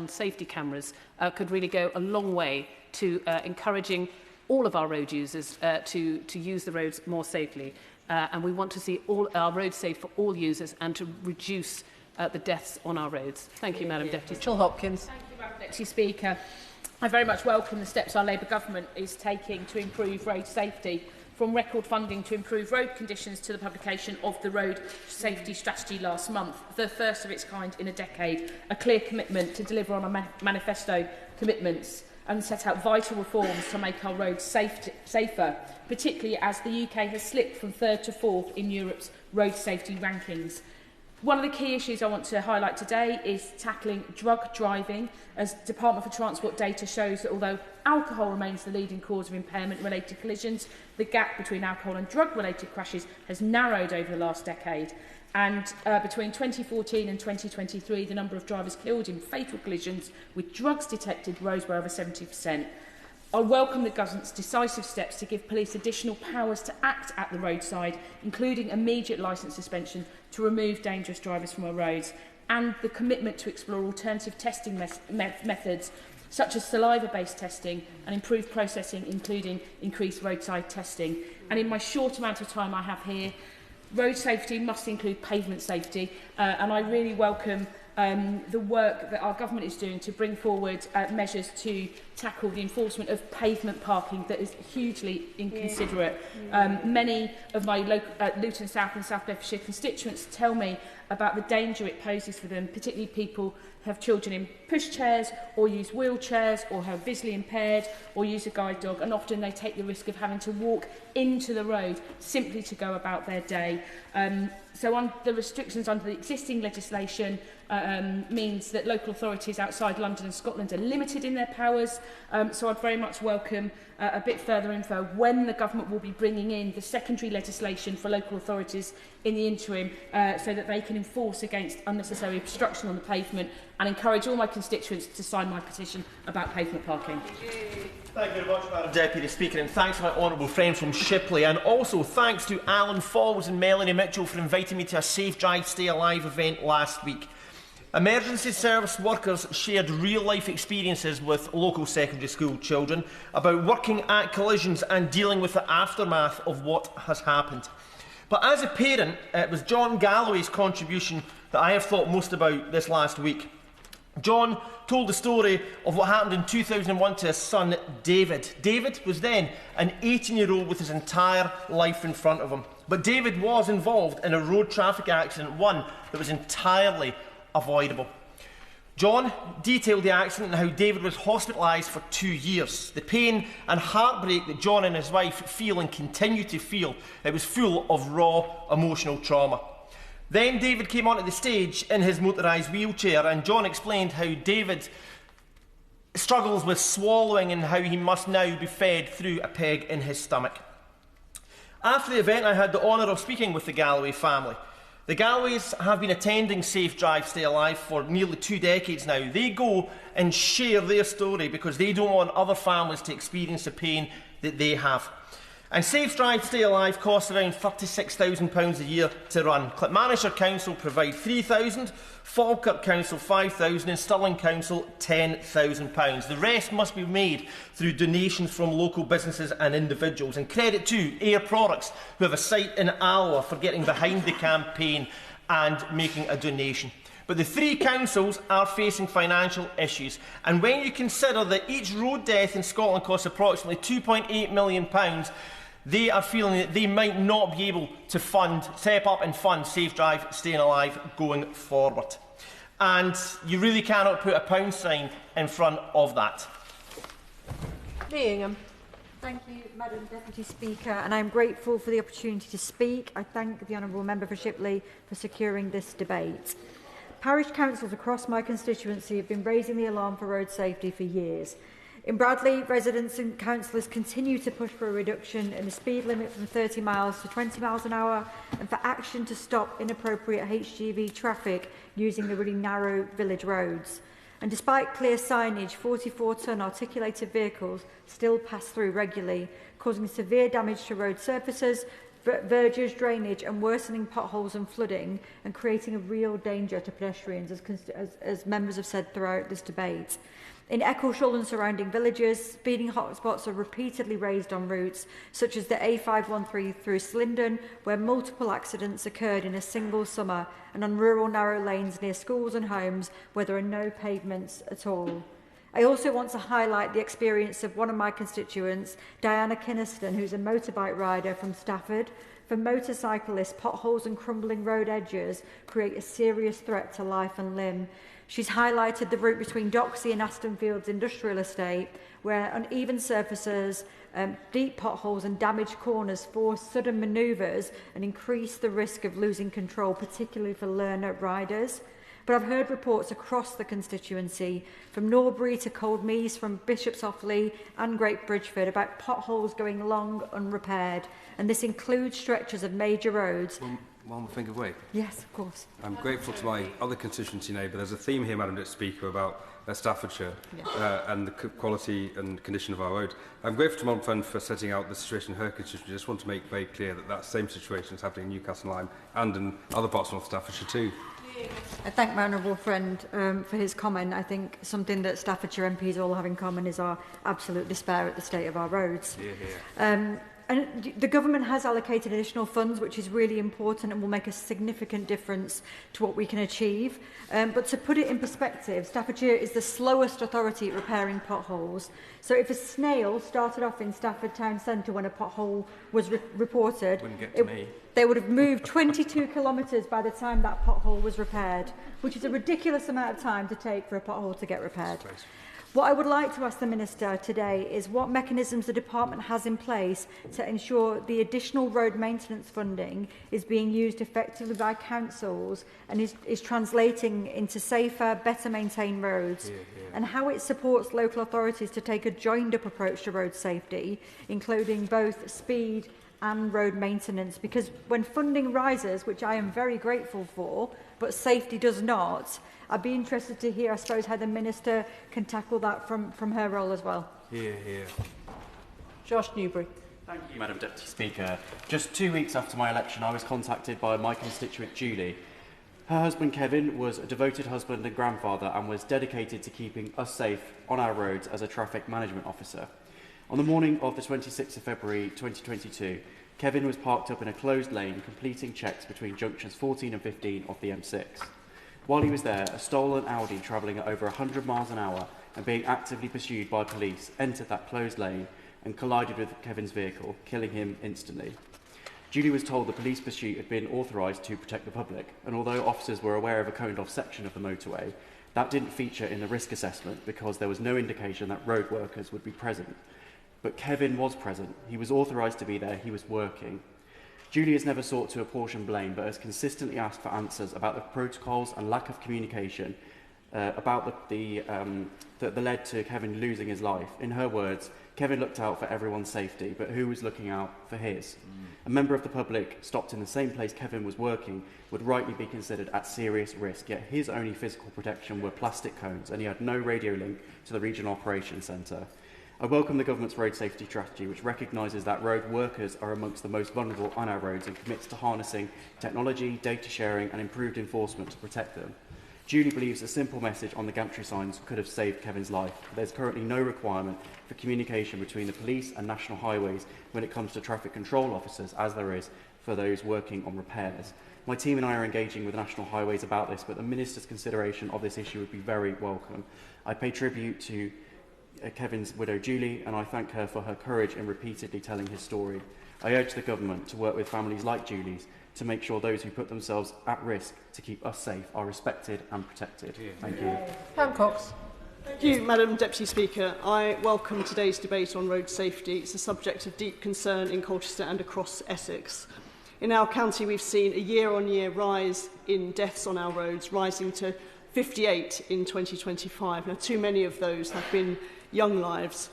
safety cameras could really go a long way to encouraging all of our road users to use the roads more safely. And we want to see all our roads safe for all users and to reduce the deaths on our roads. Thank you, Madam Deputy. Jill Hopkins. Thank you, Madam Deputy Speaker. I very much welcome the steps our Labour government is taking to improve road safety, from record funding to improve road conditions to the publication of the road safety strategy last month, the first of its kind in a decade, a clear commitment to deliver on our manifesto commitments and set out vital reforms to make our roads safer, particularly as the UK has slipped from 3rd to 4th in Europe's road safety rankings. One of the key issues I want to highlight today is tackling drug driving, as Department for Transport data shows that although alcohol remains the leading cause of impairment-related collisions, the gap between alcohol and drug-related crashes has narrowed over the last decade. And between 2014 and 2023, the number of drivers killed in fatal collisions with drugs detected rose by over 70%. I welcome the government's decisive steps to give police additional powers to act at the roadside, including immediate licence suspension to remove dangerous drivers from our roads, and the commitment to explore alternative testing methods such as saliva-based testing and improved processing, including increased roadside testing. And in my short amount of time I have here, road safety must include pavement safety, and I really welcome the work that our government is doing to bring forward measures to tackle the enforcement of pavement parking that is hugely inconsiderate. Many of my Luton South and South Bedfordshire constituents tell me about the danger it poses for them, particularly people who have children in pushchairs or use wheelchairs or have visually impaired or use a guide dog, and often they take the risk of having to walk into the road simply to go about their day. So on the restrictions under the existing legislation means that local authorities outside London and Scotland are limited in their powers, so I'd very much welcome a bit further info when the government will be bringing in the secondary legislation for local authorities in the interim, so that they can enforce against unnecessary obstruction on the pavement, and encourage all my constituents to sign my petition about pavement parking. Thank you very much, Madam Deputy Speaker, and thanks to my honourable friend from Shipley, and also thanks to Alan Falls and Melanie Mitchell for inviting me to a Safe Drive Stay Alive event last week. Emergency service workers shared real-life experiences with local secondary school children about working at collisions and dealing with the aftermath of what has happened. But as a parent, it was John Galloway's contribution that I have thought most about this last week. John told the story of what happened in 2001 to his son, David. David was then an 18-year-old with his entire life in front of him. But David was involved in a road traffic accident, one that was entirely avoidable. John detailed the accident and how David was hospitalised for 2 years. The pain and heartbreak that John and his wife feel and continue to feel, it was full of raw emotional trauma. Then David came onto the stage in his motorised wheelchair, and John explained how David struggles with swallowing and how he must now be fed through a peg in his stomach. After the event, I had the honour of speaking with the Galloway family. The Galloways have been attending Safe Drive Stay Alive for nearly 2 decades now. They go and share their story because they don't want other families to experience the pain that they have. And Safe Drive Stay Alive costs around £36,000 a year to run. Clackmannanshire Council provide £3,000, Falkirk Council £5,000 and Stirling Council £10,000. The rest must be made through donations from local businesses and individuals. And credit to Air Products, who have a site in Alloa, for getting behind the campaign and making a donation. But the 3 councils are facing financial issues, and when you consider that each road death in Scotland costs approximately £2.8 million, they are feeling that they might not be able to step up and fund Safe Drive Staying Alive going forward. And you really cannot put a pound sign in front of that. Thank you, Madam Deputy Speaker, and I am grateful for the opportunity to speak. I thank the Honourable Member for Shipley for securing this debate. Parish councils across my constituency have been raising the alarm for road safety for years. In Bradley, residents and councillors continue to push for a reduction in the speed limit from 30 miles to 20 miles an hour and for action to stop inappropriate HGV traffic using the really narrow village roads. And despite clear signage, 44-tonne articulated vehicles still pass through regularly, causing severe damage to road surfaces, verges, drainage and worsening potholes and flooding, and creating a real danger to pedestrians, as members have said throughout this debate. In Eccleshall and surrounding villages, speeding hotspots are repeatedly raised on routes such as the A513 through Slindon, where multiple accidents occurred in a single summer, and on rural narrow lanes near schools and homes where there are no pavements at all. I also want to highlight the experience of one of my constituents, Diana Kinniston, who's a motorbike rider from Stafford, For motorcyclists, potholes and crumbling road edges create a serious threat to life and limb. She's highlighted the route between Doxey and Aston Fields Industrial Estate, where uneven surfaces, deep potholes and damaged corners force sudden manoeuvres and increase the risk of losing control, particularly for learner riders. But I've heard reports across the constituency, from Norbury to Coldmease, from Bishop's Offley and Great Bridgeford, about potholes going long unrepaired. And this includes stretches of major roads. One thing of way. Yes, of course. I'm grateful to my other constituency neighbour. There's a theme here, Madam Speaker, about Staffordshire and the quality and condition of our road. I'm grateful to Madam Friend for setting out the situation in her constituency. I just want to make very clear that that same situation is happening in Newcastle Lyme and in other parts of North Staffordshire too. I thank my honourable friend for his comment. I think something that Staffordshire MPs all have in common is our absolute despair at the state of our roads. And the government has allocated additional funds, which is really important and will make a significant difference to what we can achieve. But to put it in perspective, Staffordshire is the slowest authority at repairing potholes. So if a snail started off in Stafford Town Centre when a pothole was reported, they would have moved 22 kilometres by the time that pothole was repaired, which is a ridiculous amount of time to take for a pothole to get repaired. What I would like to ask the Minister today is what mechanisms the Department has in place to ensure the additional road maintenance funding is being used effectively by councils and is translating into safer, better maintained roads, and how it supports local authorities to take a joined-up approach to road safety, including both speed and road maintenance, because when funding rises, which I am very grateful for, but safety does not, I'd be interested to hear, I suppose, how the Minister can tackle that from her role as well. Josh Newbury. Thank you, Madam Deputy Speaker. Just 2 weeks after my election, I was contacted by my constituent Julie. Her husband Kevin was a devoted husband and grandfather and was dedicated to keeping us safe on our roads as a traffic management officer. On the morning of the 26th of February 2022, Kevin was parked up in a closed lane completing checks between junctions 14 and 15 of the M6. While he was there, a stolen Audi travelling at over 100 miles an hour and being actively pursued by police entered that closed lane and collided with Kevin's vehicle, killing him instantly. Julie was told the police pursuit had been authorised to protect the public, and although officers were aware of a coned-off section of the motorway, that didn't feature in the risk assessment because there was no indication that road workers would be present. But Kevin was present. He was authorised to be there. He was working. Julie has never sought to apportion blame, but has consistently asked for answers about the protocols and lack of communication about that led to Kevin losing his life. In her words, Kevin looked out for everyone's safety, but who was looking out for his? A member of the public stopped in the same place Kevin was working would rightly be considered at serious risk, yet his only physical protection were plastic cones, and he had no radio link to the Regional Operations Centre. I welcome the Government's road safety strategy, which recognises that road workers are amongst the most vulnerable on our roads and commits to harnessing technology, data sharing and improved enforcement to protect them. Julie believes a simple message on the gantry signs could have saved Kevin's life. There's currently no requirement for communication between the police and National Highways when it comes to traffic control officers, as there is for those working on repairs. My team and I are engaging with National Highways about this, but the Minister's consideration of this issue would be very welcome. I pay tribute to Kevin's widow Julie, and I thank her for her courage in repeatedly telling his story. I urge the Government to work with families like Julie's to make sure those who put themselves at risk to keep us safe are respected and protected. Thank you. Pam Cox. Thank you, Madam Deputy Speaker. I welcome today's debate on road safety. It's a subject of deep concern in Colchester and across Essex. In our county, we've seen a year-on-year rise in deaths on our roads, rising to 58 in 2025. Now, too many of those have been young lives.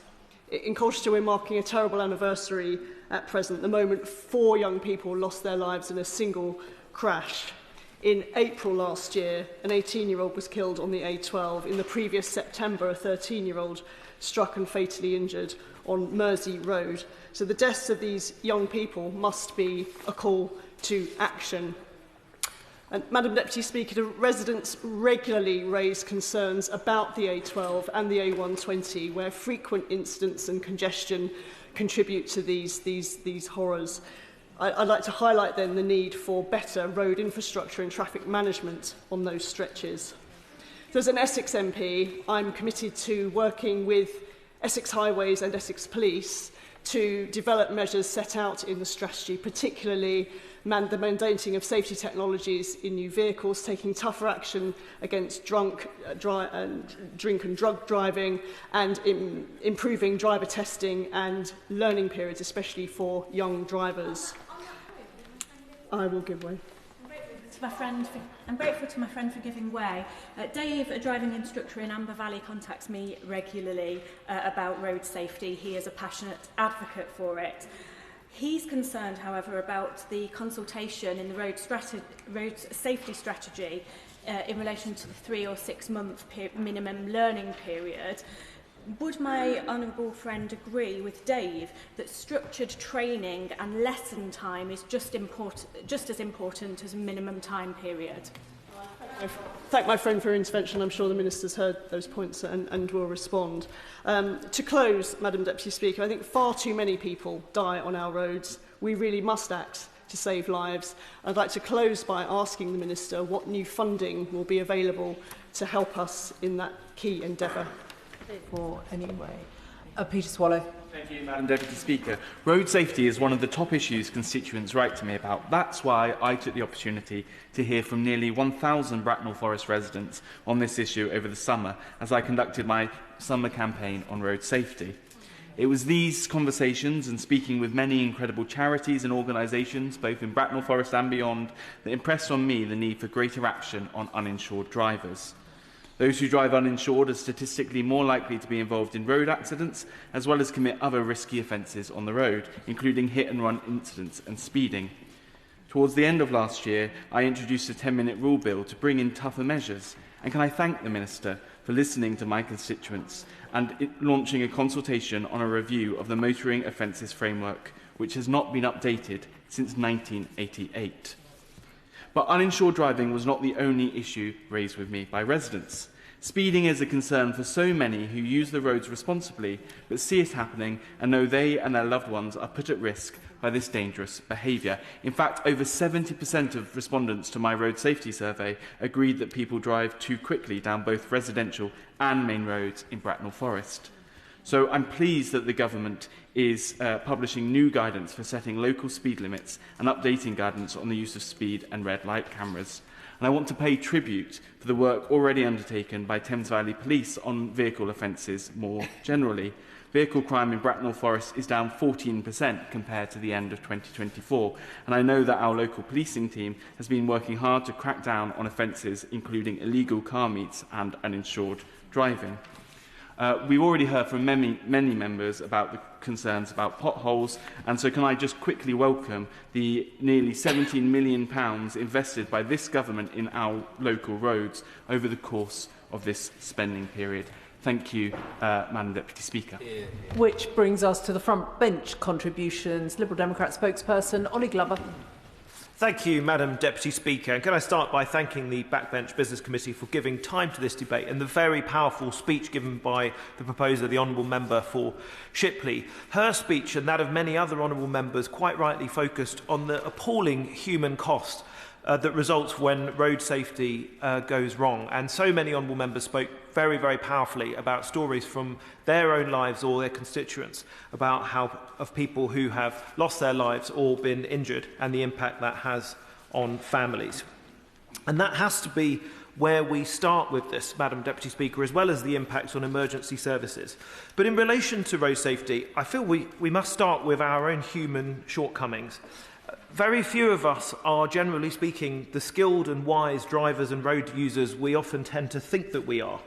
In Colchester, we're marking a terrible anniversary at present, the moment 4 young people lost their lives in a single crash. In April last year, an 18-year-old was killed on the A12. In the previous September, a 13-year-old struck and fatally injured on Mersey Road. So the deaths of these young people must be a call to action. And Madam Deputy Speaker, the residents regularly raise concerns about the A12 and the A120, where frequent incidents and congestion contribute to these horrors. I'd like to highlight then the need for better road infrastructure and traffic management on those stretches. So as an Essex MP, I'm committed to working with Essex Highways and Essex Police to develop measures set out in the strategy, particularly the mandating of safety technologies in new vehicles, taking tougher action against drink and drug driving, and improving driver testing and learning periods, especially for young drivers. I will give way. I'm grateful to my friend for giving way. Dave, a driving instructor in Amber Valley, contacts me regularly about road safety. He is a passionate advocate for it. He's concerned, however, about the consultation in the road safety strategy in relation to the 3 or 6 month minimum learning period. Would my honourable friend agree with Dave that structured training and lesson time is just as important as a minimum time period? I thank my friend for her intervention. I'm sure the Minister's heard those points and will respond. To close, Madam Deputy Speaker, I think far too many people die on our roads. We really must act to save lives. I'd like to close by asking the Minister what new funding will be available to help us in that key endeavour. Peter Swallow. Thank you, Madam Deputy Speaker. Road safety is one of the top issues constituents write to me about. That's why I took the opportunity to hear from nearly 1,000 Bracknell Forest residents on this issue over the summer as I conducted my summer campaign on road safety. It was these conversations and speaking with many incredible charities and organisations, both in Bracknell Forest and beyond, that impressed on me the need for greater action on uninsured drivers. Those who drive uninsured are statistically more likely to be involved in road accidents, as well as commit other risky offences on the road, including hit-and-run incidents and speeding. Towards the end of last year, I introduced a 10-minute rule bill to bring in tougher measures, and can I thank the Minister for listening to my constituents and launching a consultation on a review of the motoring offences framework, which has not been updated since 1988. But uninsured driving was not the only issue raised with me by residents. Speeding is a concern for so many who use the roads responsibly, but see it happening and know they and their loved ones are put at risk by this dangerous behaviour. In fact, over 70% of respondents to my road safety survey agreed that people drive too quickly down both residential and main roads in Bracknell Forest. So I'm pleased that the government is publishing new guidance for setting local speed limits and updating guidance on the use of speed and red light cameras. And I want to pay tribute for the work already undertaken by Thames Valley Police on vehicle offences more generally. Vehicle crime in Bracknell Forest is down 14% compared to the end of 2024, and I know that our local policing team has been working hard to crack down on offences including illegal car meets and uninsured driving. We've already heard from many members about the concerns about potholes, and so can I just quickly welcome the nearly £17 million invested by this government in our local roads over the course of this spending period. Thank you, Madam Deputy Speaker. Which brings us to the front bench contributions. Liberal Democrat spokesperson Ollie Glover. Thank you, Madam Deputy Speaker. And can I start by thanking the Backbench Business Committee for giving time to this debate and the very powerful speech given by the proposer, the Honourable Member for Shipley. Her speech and that of many other Honourable Members quite rightly focused on the appalling human cost that results when road safety goes wrong. And so many Honourable Members spoke very, very powerfully about stories from their own lives or their constituents about how of people who have lost their lives or been injured and the impact that has on families. And that has to be where we start with this, Madam Deputy Speaker, as well as the impacts on emergency services. But in relation to road safety, I feel we must start with our own human shortcomings. Very few of us are, generally speaking, the skilled and wise drivers and road users we often tend to think that we are.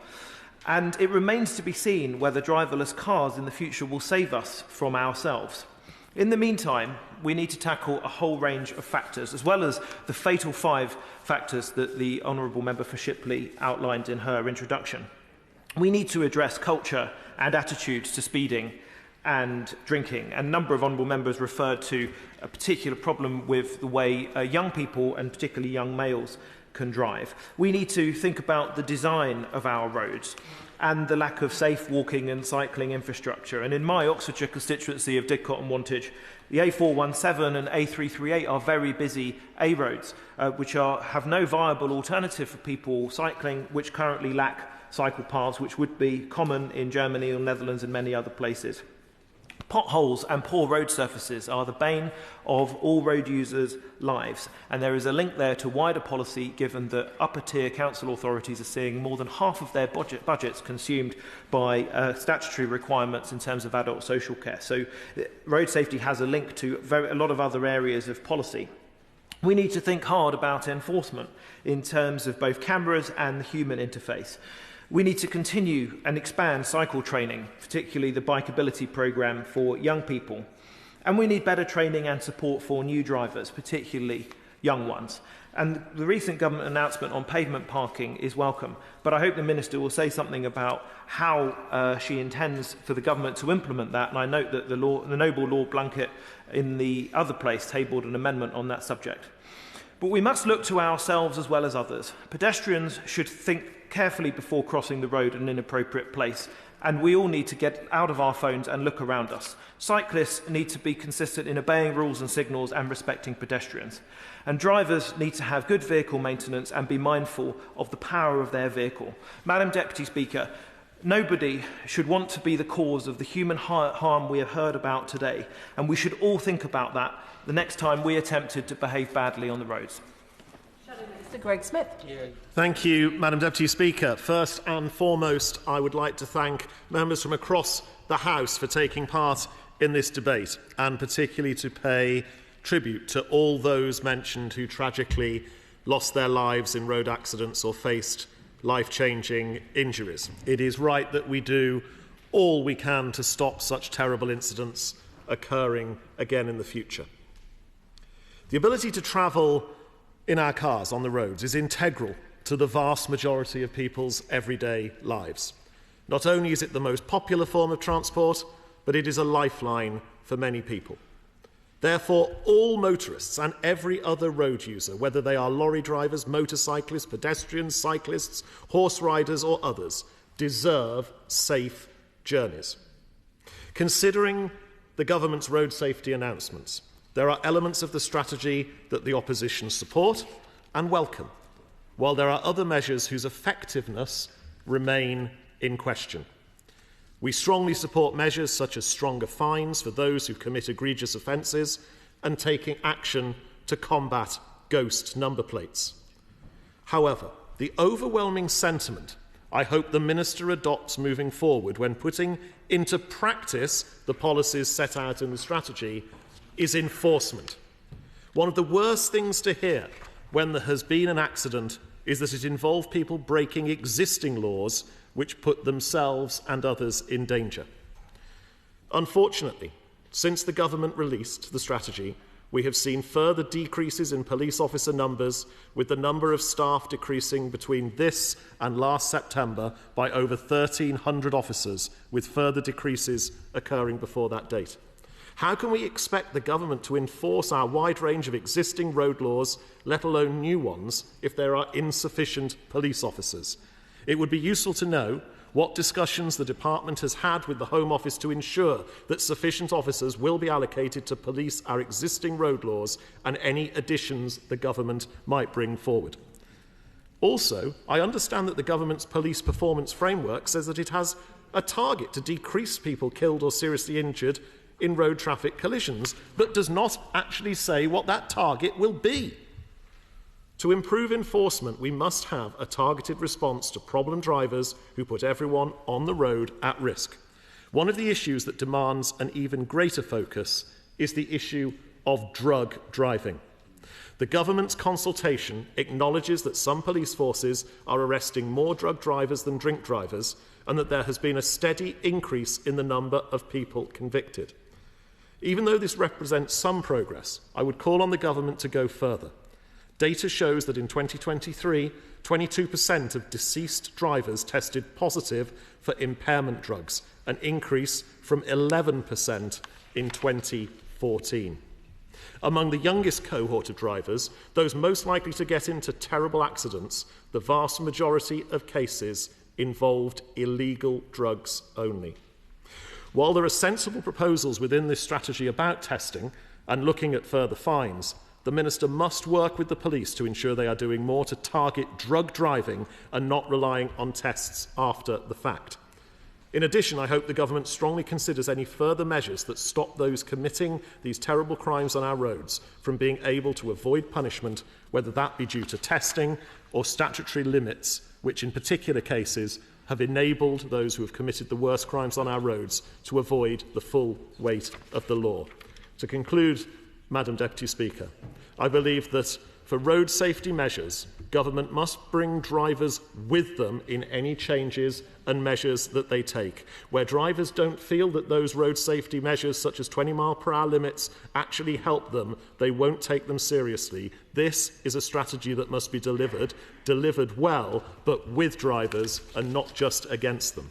And it remains to be seen whether driverless cars in the future will save us from ourselves. In the meantime, we need to tackle a whole range of factors, as well as the fatal 5 factors that the Honourable Member for Shipley outlined in her introduction. We need to address culture and attitudes to speeding and drinking. And a number of Honourable Members referred to a particular problem with the way young people, and particularly young males, can drive. We need to think about the design of our roads and the lack of safe walking and cycling infrastructure. And in my Oxfordshire constituency of Didcot and Wantage, the A417 and A338 are very busy A roads, which have no viable alternative for people cycling, which currently lack cycle paths, which would be common in Germany or Netherlands and many other places. Potholes and poor road surfaces are the bane of all road users' lives, and there is a link there to wider policy given that upper-tier council authorities are seeing more than half of their budgets consumed by statutory requirements in terms of adult social care. So road safety has a link to a lot of other areas of policy. We need to think hard about enforcement in terms of both cameras and the human interface. We need to continue and expand cycle training, particularly the bikeability programme for young people. And we need better training and support for new drivers, particularly young ones. And the recent government announcement on pavement parking is welcome, but I hope the Minister will say something about how she intends for the government to implement that. And I note that the noble Lord Blunkett in the other place tabled an amendment on that subject. But we must look to ourselves as well as others. Pedestrians should think carefully before crossing the road at an inappropriate place, and we all need to get out of our phones and look around us. Cyclists need to be consistent in obeying rules and signals and respecting pedestrians. And drivers need to have good vehicle maintenance and be mindful of the power of their vehicle. Madam Deputy Speaker, nobody should want to be the cause of the human harm we have heard about today, and we should all think about that the next time we attempted to behave badly on the roads. Mr. Greg Smith. Thank you, Madam Deputy Speaker. First and foremost, I would like to thank members from across the House for taking part in this debate, and particularly to pay tribute to all those mentioned who tragically lost their lives in road accidents or faced life-changing injuries. It is right that we do all we can to stop such terrible incidents occurring again in the future. The ability to travel in our cars on the roads is integral to the vast majority of people's everyday lives. Not only is it the most popular form of transport, but it is a lifeline for many people. Therefore, all motorists and every other road user, whether they are lorry drivers, motorcyclists, pedestrians, cyclists, horse riders or others, deserve safe journeys. Considering the government's road safety announcements, there are elements of the strategy that the opposition support and welcome, while there are other measures whose effectiveness remain in question. We strongly support measures such as stronger fines for those who commit egregious offences and taking action to combat ghost number plates. However, the overwhelming sentiment I hope the Minister adopts moving forward when putting into practice the policies set out in the strategy is enforcement. One of the worst things to hear when there has been an accident is that it involved people breaking existing laws which put themselves and others in danger. Unfortunately, since the government released the strategy, we have seen further decreases in police officer numbers, with the number of staff decreasing between this and last September by over 1,300 officers, with further decreases occurring before that date. How can we expect the government to enforce our wide range of existing road laws, let alone new ones, if there are insufficient police officers? It would be useful to know what discussions the Department has had with the Home Office to ensure that sufficient officers will be allocated to police our existing road laws and any additions the government might bring forward. Also, I understand that the government's police performance framework says that it has a target to decrease people killed or seriously injured in road traffic collisions, but does not actually say what that target will be. To improve enforcement, we must have a targeted response to problem drivers who put everyone on the road at risk. One of the issues that demands an even greater focus is the issue of drug driving. The government's consultation acknowledges that some police forces are arresting more drug drivers than drink drivers, and that there has been a steady increase in the number of people convicted. Even though this represents some progress, I would call on the government to go further. Data shows that in 2023, 22% of deceased drivers tested positive for impairment drugs, an increase from 11% in 2014. Among the youngest cohort of drivers, those most likely to get into terrible accidents, the vast majority of cases involved illegal drugs only. While there are sensible proposals within this strategy about testing and looking at further fines, the Minister must work with the police to ensure they are doing more to target drug driving and not relying on tests after the fact. In addition, I hope the government strongly considers any further measures that stop those committing these terrible crimes on our roads from being able to avoid punishment, whether that be due to testing or statutory limits, which in particular cases have enabled those who have committed the worst crimes on our roads to avoid the full weight of the law. To conclude, Madam Deputy Speaker, I believe that for road safety measures, government must bring drivers with them in any changes and measures that they take. Where drivers don't feel that those road safety measures, such as 20-mile-per-hour limits, actually help them, they won't take them seriously. This is a strategy that must be delivered well, but with drivers and not just against them.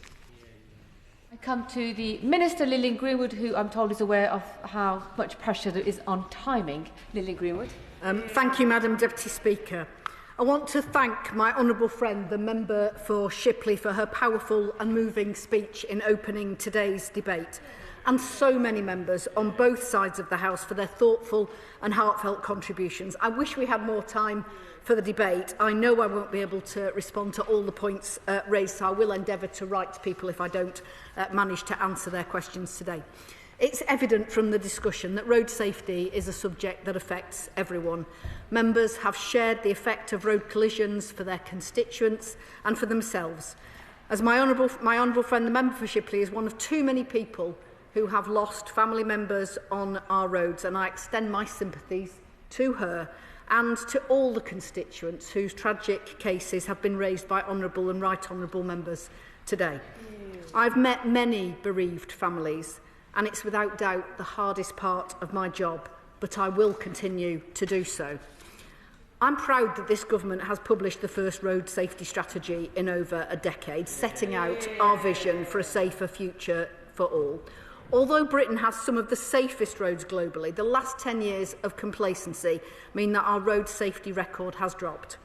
I come to the Minister, Lillian Greenwood, who I'm told is aware of how much pressure there is on timing. Lillian Greenwood. Thank you, Madam Deputy Speaker. I want to thank my honourable friend, the member for Shipley, for her powerful and moving speech in opening today's debate, and so many members on both sides of the House for their thoughtful and heartfelt contributions. I wish we had more time for the debate. I know I won't be able to respond to all the points raised, so I will endeavour to write to people if I don't manage to answer their questions today. It's evident from the discussion that road safety is a subject that affects everyone. Members have shared the effect of road collisions for their constituents and for themselves. As my honourable friend, the member for Shipley, is one of too many people who have lost family members on our roads, and I extend my sympathies to her and to all the constituents whose tragic cases have been raised by honourable and right honourable members today. I've met many bereaved families, and it's without doubt the hardest part of my job, but I will continue to do so. I'm proud that this government has published the first road safety strategy in over a decade, setting out our vision for a safer future for all. Although Britain has some of the safest roads globally, the last 10 years of complacency mean that our road safety record has dropped.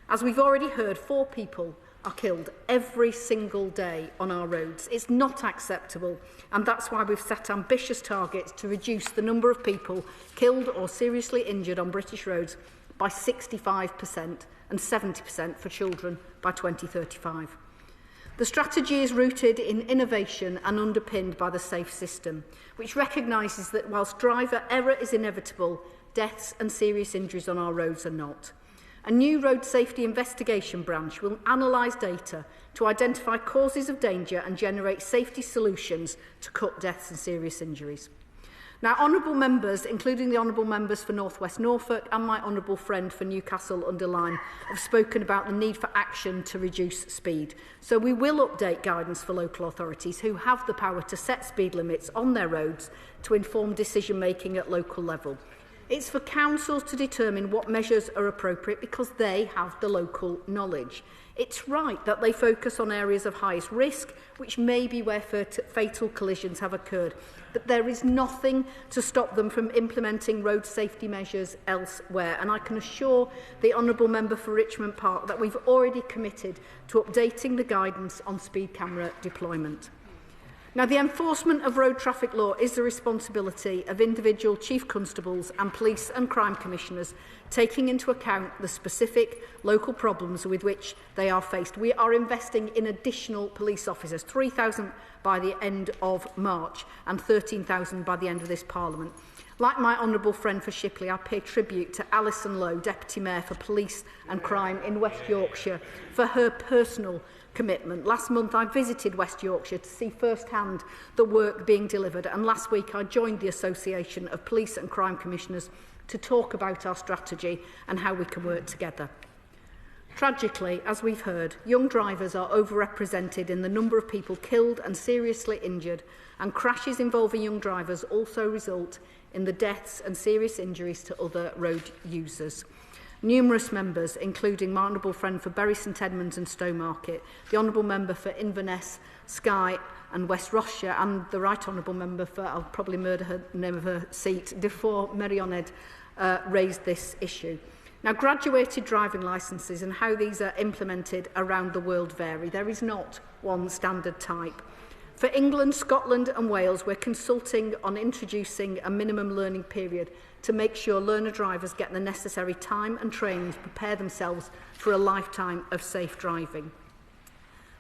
As we've already heard, 4 people are killed every single day on our roads. It's not acceptable, and that's why we've set ambitious targets to reduce the number of people killed or seriously injured on British roads by 65% and 70% for children by 2035. The strategy is rooted in innovation and underpinned by the SAFE system, which recognises that whilst driver error is inevitable, deaths and serious injuries on our roads are not. A new road safety investigation branch will analyse data to identify causes of danger and generate safety solutions to cut deaths and serious injuries. Now, honourable members, including the honourable members for North West Norfolk and my honourable friend for Newcastle-under-Lyme, have spoken about the need for action to reduce speed. So we will update guidance for local authorities who have the power to set speed limits on their roads to inform decision-making at local level. It's for councils to determine what measures are appropriate because they have the local knowledge. It's right that they focus on areas of highest risk, which may be where fatal collisions have occurred. But there is nothing to stop them from implementing road safety measures elsewhere. And I can assure the honourable member for Richmond Park that we've already committed to updating the guidance on speed camera deployment. Now, the enforcement of road traffic law is the responsibility of individual chief constables and police and crime commissioners, taking into account the specific local problems with which they are faced. We are investing in additional police officers, 3,000 by the end of March and 13,000 by the end of this Parliament. Like my honourable friend for Shipley, I pay tribute to Alison Lowe, Deputy Mayor for Police and Crime in West Yorkshire, for her personal commitment. Last month I visited West Yorkshire to see firsthand the work being delivered, and last week I joined the Association of Police and Crime Commissioners to talk about our strategy and how we can work together. Tragically, as we've heard, young drivers are overrepresented in the number of people killed and seriously injured, and crashes involving young drivers also result in the deaths and serious injuries to other road users. Numerous members, including my honourable friend for Bury St Edmunds and Stowmarket, the honourable member for Inverness, Skye and West Ross-shire, and the right honourable member for, I'll probably murder her name of her seat, Dwyfor, Meirionnydd, raised this issue. Now, graduated driving licences and how these are implemented around the world vary. There is not one standard type. For England, Scotland and Wales, we're consulting on introducing a minimum learning period to make sure learner drivers get the necessary time and training to prepare themselves for a lifetime of safe driving.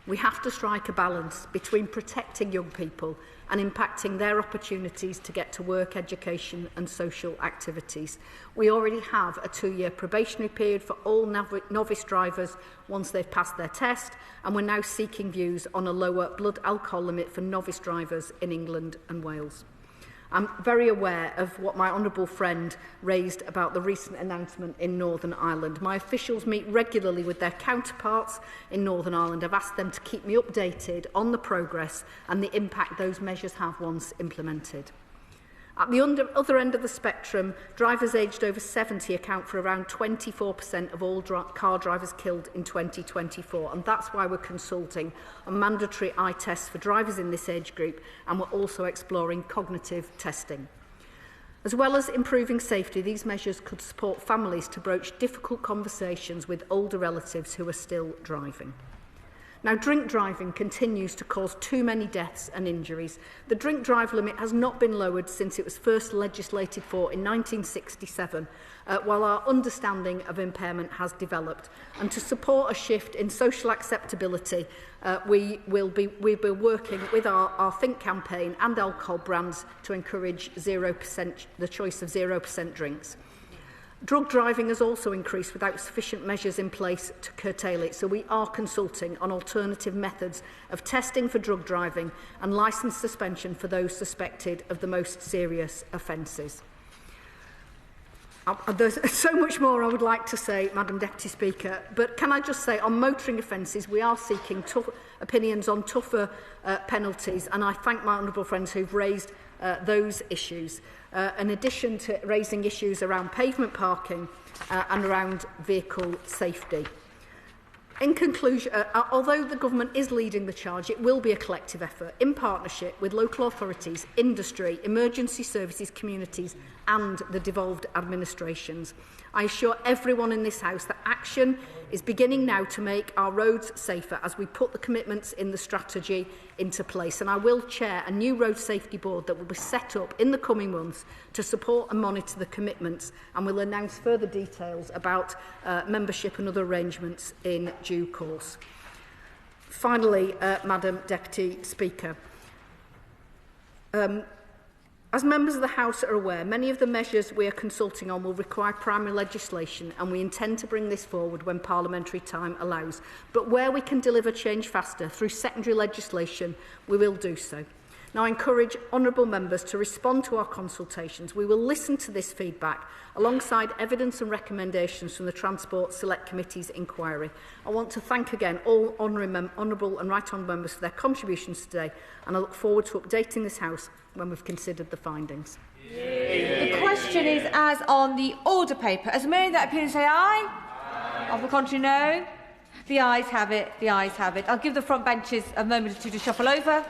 We have to strike a balance between protecting young people and impacting their opportunities to get to work, education and social activities. We already have a 2-year probationary period for all novice drivers once they've passed their test, and we're now seeking views on a lower blood alcohol limit for novice drivers in England and Wales. I'm very aware of what my honourable friend raised about the recent announcement in Northern Ireland. My officials meet regularly with their counterparts in Northern Ireland. I've asked them to keep me updated on the progress and the impact those measures have once implemented. At the other end of the spectrum, drivers aged over 70 account for around 24% of all car drivers killed in 2024, and that's why we're consulting on mandatory eye tests for drivers in this age group, and we're also exploring cognitive testing. As well as improving safety, these measures could support families to broach difficult conversations with older relatives who are still driving. Now, drink driving continues to cause too many deaths and injuries. The drink drive limit has not been lowered since it was first legislated for in 1967, while our understanding of impairment has developed. And to support a shift in social acceptability, we've been working with our Think campaign and alcohol brands to encourage the choice of 0% drinks. Drug driving has also increased without sufficient measures in place to curtail it, so we are consulting on alternative methods of testing for drug driving and licence suspension for those suspected of the most serious offences. There's so much more I would like to say, Madam Deputy Speaker, but can I just say on motoring offences we are seeking opinions on tougher penalties, and I thank my honourable friends who've raised those issues. In addition to raising issues around pavement parking and around vehicle safety. In conclusion, although the government is leading the charge, it will be a collective effort in partnership with local authorities, industry, emergency services, communities and the devolved administrations. I assure everyone in this House that action is beginning now to make our roads safer as we put the commitments in the strategy into place. And I will chair a new road safety board that will be set up in the coming months to support and monitor the commitments, and will announce further details about membership and other arrangements in due course. Finally, Madam Deputy Speaker, as members of the House are aware, many of the measures we are consulting on will require primary legislation, and we intend to bring this forward when parliamentary time allows. But where we can deliver change faster through secondary legislation, we will do so. Now, I encourage honourable members to respond to our consultations. We will listen to this feedback alongside evidence and recommendations from the Transport Select Committee's inquiry. I want to thank again all honourable and right honourable members for their contributions today, and I look forward to updating this House when we've considered the findings. The question is as on the order paper. As many that appear to say aye? Aye. Of the contrary, no? The ayes have it. The ayes have it. I'll give the front benches a moment or two to shuffle over.